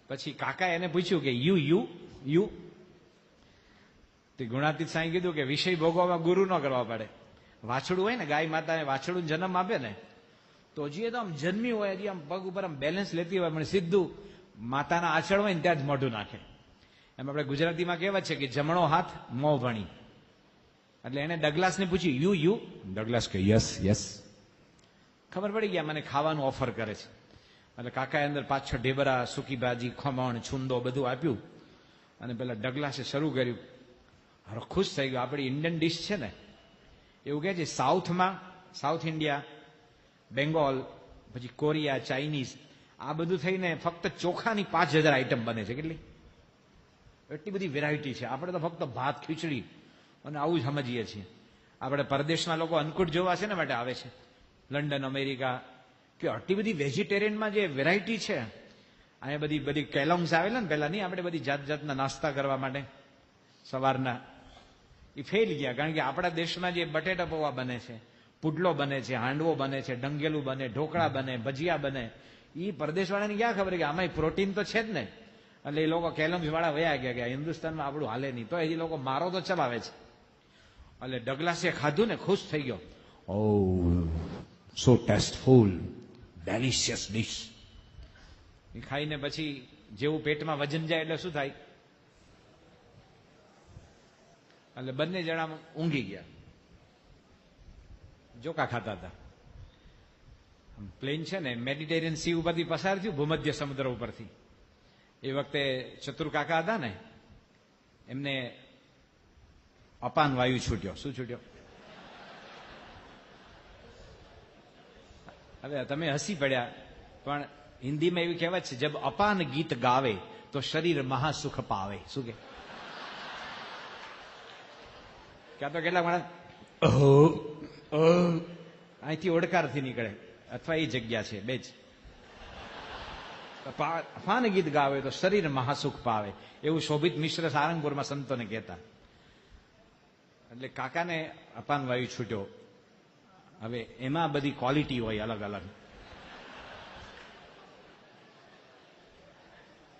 પછી કાકાએ એને પૂછ્યું કે યુ યુ યુ? તે ગુણાતીત સાંઈ કીધું કે વિષય ભોગવવા ગુરુ ન કરવા પડે. વાછડું હોય ને, ગાય માતાને વાછડું જન્મ આપે ને, તો હજી તો આમ જન્મી હોય, હજી આમ પગ ઉપર આમ બેલેન્સ લેતી હોય, પણ સીધું માતાના આચળ હોય ને ત્યાં જ મોઢું નાખે. એમ આપણે ગુજરાતીમાં કહેવત છે કે જમણો હાથ મોં ભણી. એટલે એને ડગલાસને પૂછ્યું યુ યુ? ડગલાસ કે યસ યસ. ખબર પડી ગયા મને ખાવાનું ઓફર કરે છે. એટલે કાકાએ અંદર 5-6 ઢેબરા, સૂકી ભાજી, ખમણ, છુંદો બધું આપ્યું. અને પેલા ડગલાસે શરૂ કર્યું. હવે ખુશ થઈ ગયો. આપણી ઇન્ડિયન ડિશ છે ને, એવું કહે છે સાઉથમાં, સાઉથ ઇન્ડિયા, બેંગોલ, પછી કોરિયા, ચાઇનીઝ, આ બધું થઈને ફક્ત ચોખાની 5000 આઈટમ બને છે. કેટલી? એટલી બધી વેરાયટી છે. આપણે તો ફક્ત ભાત, ખીચડી અને આવું જ સમજીએ છીએ. આપણે પરદેશના લોકો અન્નકૂટ જોવા છે ને માટે આવે છે, લંડન, અમેરિકા, કે આટલી બધી વેજીટેરિયનમાં જે વેરાયટી છે. અહીંયા બધી બધી કેલોંગ્સ આવેલા ને પહેલા, નહીં આપણે બધી જાત જાતના નાસ્તા કરવા માટે સવારના, એ ફેલ ગયા. કારણ કે આપણા દેશમાં જે બટેટા પૌવા બને છે, પુડલો બને છે, હાંડવો બને છે, ડંગેલું બને, ઢોકળા બને, ભજીયા બને, એ પરદેશવાળાને ક્યાં ખબર કે આમાં પ્રોટીન તો છે જ ને. એટલે એ લોકો કેલોંગ્સ વાળા વયા ગયા કે હિન્દુસ્તાનમાં આપણું હાલે નહીં, તો એ લોકો મારો તો ચલાવે છે. એટલે ડગલાસે ખાધું ને ખુશ થઈ ગયો. ઓ સો ટેસ્ટફુલ, ડેલિશિયસ ડિશ. એ ખાઈને પછી જેવું પેટમાં વજન જાય એટલે શું થાય? એટલે બંને જણા ઊંઘી ગયા. જોકા ખાતા હતા. પ્લેન છે ને મેડિટેરિયન સી ઉપરથી પસાર થયું, ભૂમધ્ય સમુદ્ર ઉપરથી. એ વખતે ચતુર કાકા હતા ને, એમને અપાન વાયુ છૂટ્યો. શું છૂટ્યો? હવે તમે હસી પડ્યા, પણ હિન્દીમાં એવી કહેવત છે, જબ અપાન ગીત ગાવે તો શરીર મહાસુખ પાવે. શું કે? ક્યાં તો કેટલાક માણસ અહીંથી ઓડકારથી નીકળે, અથવા એ જગ્યા છે, બે જ. અપાન ગીત ગાવે તો શરીર મહાસુખ પાવે, એવું શોભિત મિશ્ર સારંગપુરમાં સંતોને કહેતા. એટલે કાકાને અપાન વાયુ છૂટ્યો. હવે એમાં બધી ક્વોલિટી હોય અલગ અલગ.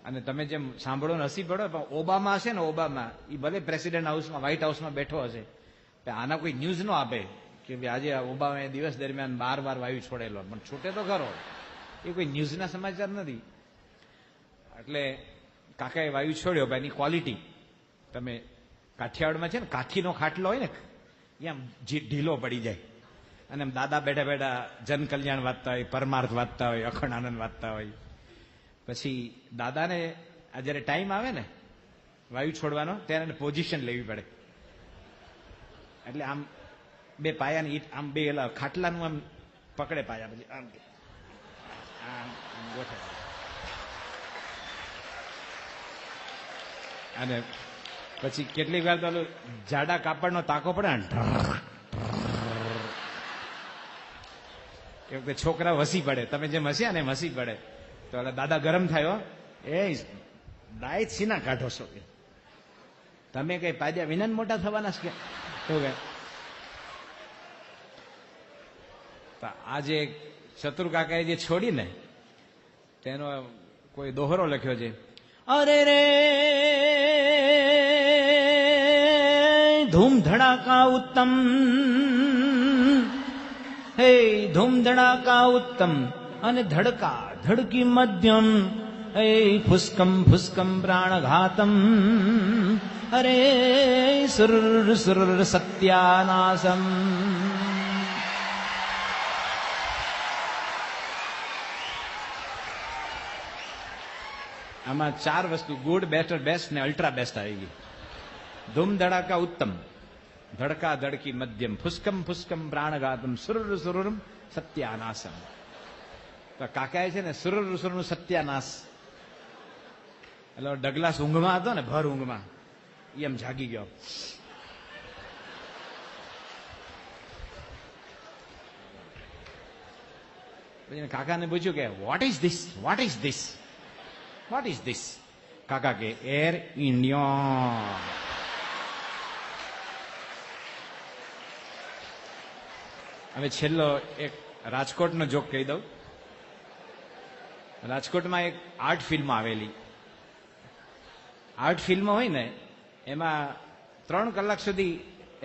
અને તમે જેમ સાંભળો ને હસી પડો, પણ ઓબામા હશે ને, ઓબામા, એ ભલે પ્રેસિડેન્ટ હાઉસમાં, વ્હાઇટ હાઉસમાં બેઠો હશે, આના કોઈ ન્યૂઝ નો આપે કે આજે ઓબામાએ દિવસ દરમિયાન 12 વાર વાયુ છોડેલો, પણ છૂટે તો ખરો. એ કોઈ ન્યૂઝના સમાચાર નથી. એટલે કાકાએ વાયુ છોડ્યો, ભાઈ એની ક્વોલિટી. તમે કાઠિયાવાડમાં છે ને, કાઠીનો ખાટલો હોય ને, એમ ઢીલો પડી જાય. અને દાદા બેઠા બેઠા જનકલ્યાણ વાંચતા હોય, પરમાર્થ વાંચતા હોય, અખંડ આનંદ વાંચતા હોય. પછી દાદાને જયારે ટાઈમ આવે ને વાયુ છોડવાનો, ત્યારે એને પોઝિશન લેવી પડે. એટલે આમ બે પાયાની ઈટ, આમ બે એલા ખાટલાનું આમ પકડે પાયા, પછી આમ ગોઠે. અને પછી કેટલીક વાર તો જાડા કાપડનો તાકો પડે ને, એ વખતે છોકરા હસી પડે. તમે જેમ હસ્યા ને એમ હસી પડે. તો એટલે દાદા ગરમ થાય, એ ડાયટ સીના કાઢો છો, તમે કઈ પાદ્યા વિના જ મોટા થવાના છે કે એવું કે તો આજે શત્રુ કાકાએ જે છોડીને તેનો કોઈ દોહરો લખ્યો છે. અરે રે ધૂમ ધડાકા ઉત્તમ, હે ધૂમ ધડાકા ઉત્તમ, અને ધડકા ધડકી મધ્યમ, હે ફુસ્કમ ફુસ્કમ પ્રાણઘાતમ, અરે સુર સુર સત્યાનાસમ. આમાં 4 વસ્તુ ગુડ, બેટર, બેસ્ટ ને અલ્ટ્રા બેસ્ટ આવી ગઈ. ધૂમ ધડાકા ઉત્તમ, ધડકા ધડકી મધ્યમ, ફુસ્કમ ફુસ્કમ પ્રાણઘાતમ, સુર સુરમ સત્યાનાસમ. તો કાકાએ છે ને સુર સુરનું સત્યાનાશ એટલે ડગલાસ ઊંઘમાં હતો ને, ભર ઊંઘમાં એમ જાગી ગયો. પછી કાકાને પૂછ્યું કે what is this, what is this, what is this? કાકા કે એર ઇન્ડિયા. હવે છેલ્લો એક રાજકોટનો જોક કહી દઉં. રાજકોટમાં એક આર્ટ ફિલ્મ આવેલી. આર્ટ ફિલ્મ હોય ને એમાં 3 કલાક સુધી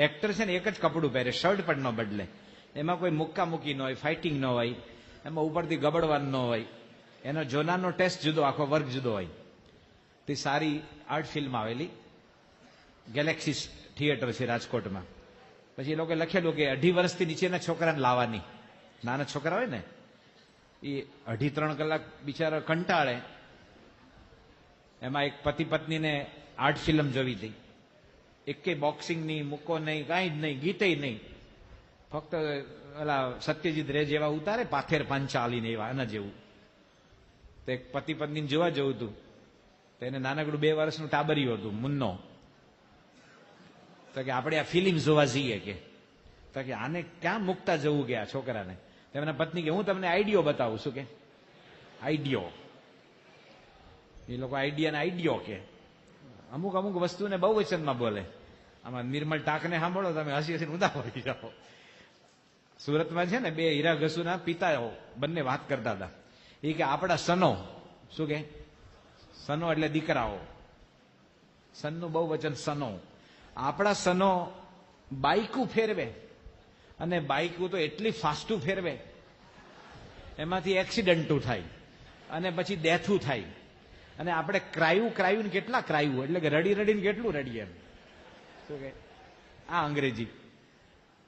એક્ટર છે ને એક જ કપડું પહેરે, શર્ટ પણ ન બદલે. એમાં કોઈ મુક્કા મૂકી ન હોય, ફાઇટિંગ ન હોય, એમાં ઉપરથી ગબડવાનું ન હોય. એનો જોનારનો ટેસ્ટ જુદો, આખો વર્ગ જુદો હોય. તે સારી આર્ટ ફિલ્મ આવેલી. ગેલેક્સી થિયેટર છે રાજકોટમાં. પછી એ લોકો લખેલું કે 2.5 વર્ષથી નીચેના છોકરાને લાવવાની. નાના છોકરા હોય ને એ 2.5-3 કલાક બિચારા કંટાળે. એમાં એક પતિ પત્નીને આર્ટ ફિલ્મ જોવી હતી. એકે બોક્સિંગની મૂકો નહીં, કાંઈ જ નહીં, ગીતે નહીં, ફક્ત ઓલા સત્યજીત રે જેવા ઉતારે, પાથેર પાંચાલીને એવા, એના જેવું. તો એક પતિ પત્નીને જોવા જવું હતું. તો એને નાનકડું 2 વર્ષનું ટાબરિયું હતું, મુન્નો. તો કે આપણે આ ફિલ્મ જોવા જઈએ કે. તો કે આને ક્યાં મૂકતા જવું કે આ છોકરાને? તેમના પત્ની કે હું તમને આઈડિયો બતાવું. શું કે આઈડિયો? એ લોકો આઈડિયા ને આઈડિયો કે. અમુક અમુક વસ્તુને બહુ વચનમાં બોલે. આમાં નિર્મલ ટાંકને સાંભળો તમે, હસી હસીને ઉદા પડી જાઓ. સુરતમાં છે ને 2 હીરા ઘસુના પિતાઓ બંને વાત કરતા હતા. એ કે આપણા સનો, શું કે સનો એટલે દીકરાઓ, સનનું બહુ વચન સનો. આપણા સનો બાઈકું ફેરવે, અને બાઈકું તો એટલી ફાસ્ટું ફેરવે એમાંથી એક્સિડન્ટું થાય અને પછી ડેથું થાય. અને આપણે ક્રાયું ને કેટલા ક્રાયું, એટલે કે રડી રડીને કેટલું રડીએ એમ. શું કે આ અંગ્રેજી.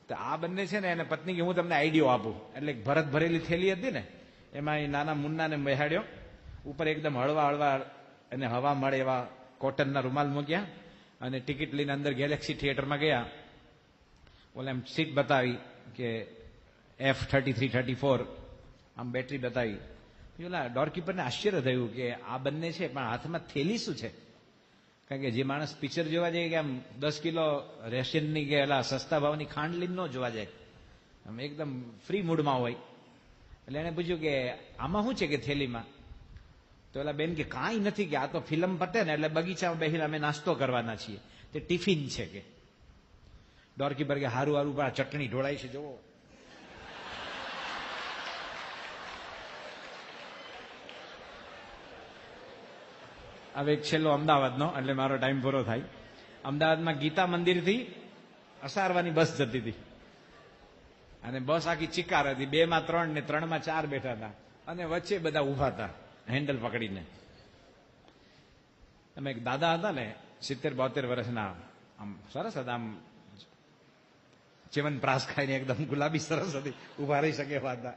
તો આ બંને છે ને એને પત્ની કે હું તમને આઈડિયો આપું. એટલે ભરત ભરેલી થેલી હતી ને એમાં એ નાના મુન્નાને બેહાડ્યો. ઉપર એકદમ હળવા હળવા અને હવા મળે એવા કોટનના રૂમાલ મૂક્યા અને ટિકિટ લઈને અંદર ગેલેક્સી થિયેટરમાં ગયા. ઓલા એમ સીટ બતાવી કે F33-34, આમ બેટરી બતાવી. ઓલા ડોરકીપરને આશ્ચર્ય થયું કે આ બંને છે પણ હાથમાં થેલી શું છે? કારણ કે જે માણસ પિક્ચર જોવા જાય કે આમ 10 કિલો રેશનની કે એલા સસ્તા ભાવની ખાંડ લઈને ન જોવા જાય, આમ એકદમ ફ્રી મૂડમાં હોય. એટલે એને પૂછ્યું કે આમાં શું છે કે થેલીમાં? તો એલા બેન કે કાંઈ નથી, કે આ તો ફિલ્મ પતે ને એટલે બગીચામાં બેસીને અમે નાસ્તો કરવાના છીએ, તે ટિફિન છે કે. ડોરકીપર કે હારું હારું પણ ચટણી ઢોળાય છે જોવો. હવે એક છેલ્લો અમદાવાદનો, એટલે મારો ટાઈમ પૂરો થાય. અમદાવાદમાં ગીતા મંદિરથી અસારવાની બસ જતી હતી અને બસ આખી ચિકાર હતી. 2માં 3 ને 3માં 4 બેઠા હતા અને વચ્ચે બધા ઉભા હતા હેન્ડલ પકડીને. અમે એક દાદા હતા ને 70-72 વર્ષના, આમ સરસ હતા, આમ ચેવન પ્રાસ ખાઈને એકદમ ગુલાબી સરસ હતી, ઉભા રહી શકે એવા હતા.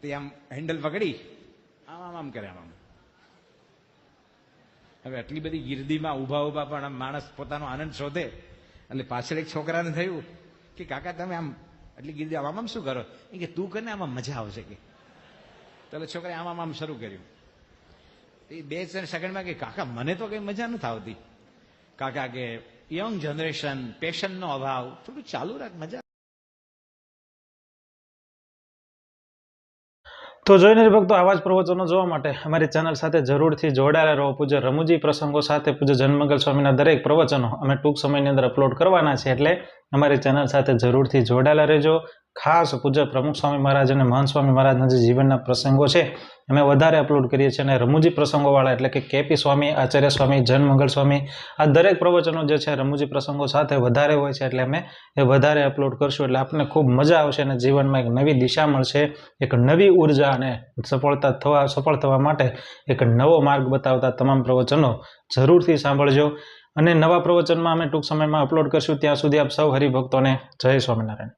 તે આમ હેન્ડલ પકડી આમ આમ કરે આમ. હવે આટલી બધી ગીર્દીમાં ઉભા ઉભા પણ આમ માણસ પોતાનો આનંદ શોધે. એટલે પાછળ એક છોકરાને થયું કે કાકા તમે આમ આટલી ગીર્દી આમ શું કરો? એ કે તું કરીને આમાં મજા આવશે કે. તો છોકરાએ આમ આમ શરૂ કર્યું. એ 2 સેકન્ડમાં કે કાકા મને તો કઈ મજા નથી આવતી. કાકા કે યંગ જનરેશન, પેશનનો અભાવ, થોડું ચાલુ રાખ, મજા. તો જોઈને ભક્તો આવા જ પ્રવચનો જોવા માટે અમારી ચેનલ સાથે જરૂરથી જોડાયેલા રહો. પૂજ્ય રમુજી પ્રસંગો સાથે પૂજ્ય જન્મંગલ સ્વામીના દરેક પ્રવચનો અમે ટૂંક સમયની અંદર અપલોડ કરવાના છે, એટલે અમારી ચેનલ સાથે જરૂરથી જોડાયેલા રહેજો. ખાસ પૂજ્ય પ્રમુખ સ્વામી મહારાજ અને મહંત સ્વામી મહારાજના જે જીવનના પ્રસંગો છે અમે વધારે અપલોડ કરીએ છીએ, અને રમુજી પ્રસંગોવાળા એટલે કે કેપી સ્વામી, આચાર્ય સ્વામી, જન્મંગલ સ્વામી આ દરેક પ્રવચનો જે છે રમુજી પ્રસંગો સાથે વધારે હોય છે, એટલે અમે એ વધારે અપલોડ કરશું. એટલે આપણને ખૂબ મજા આવશે અને જીવનમાં એક નવી દિશા મળશે, એક નવી ઉર્જા અને સફળ થવા માટે એક નવો માર્ગ બતાવતા તમામ પ્રવચનો જરૂરથી સાંભળજો. અને નવા પ્રવચનમાં અમે ટૂંક સમયમાં અપલોડ કરશું. ત્યાં સુધી આપ સૌ હરિભક્તોને જય સ્વામિનારાયણ.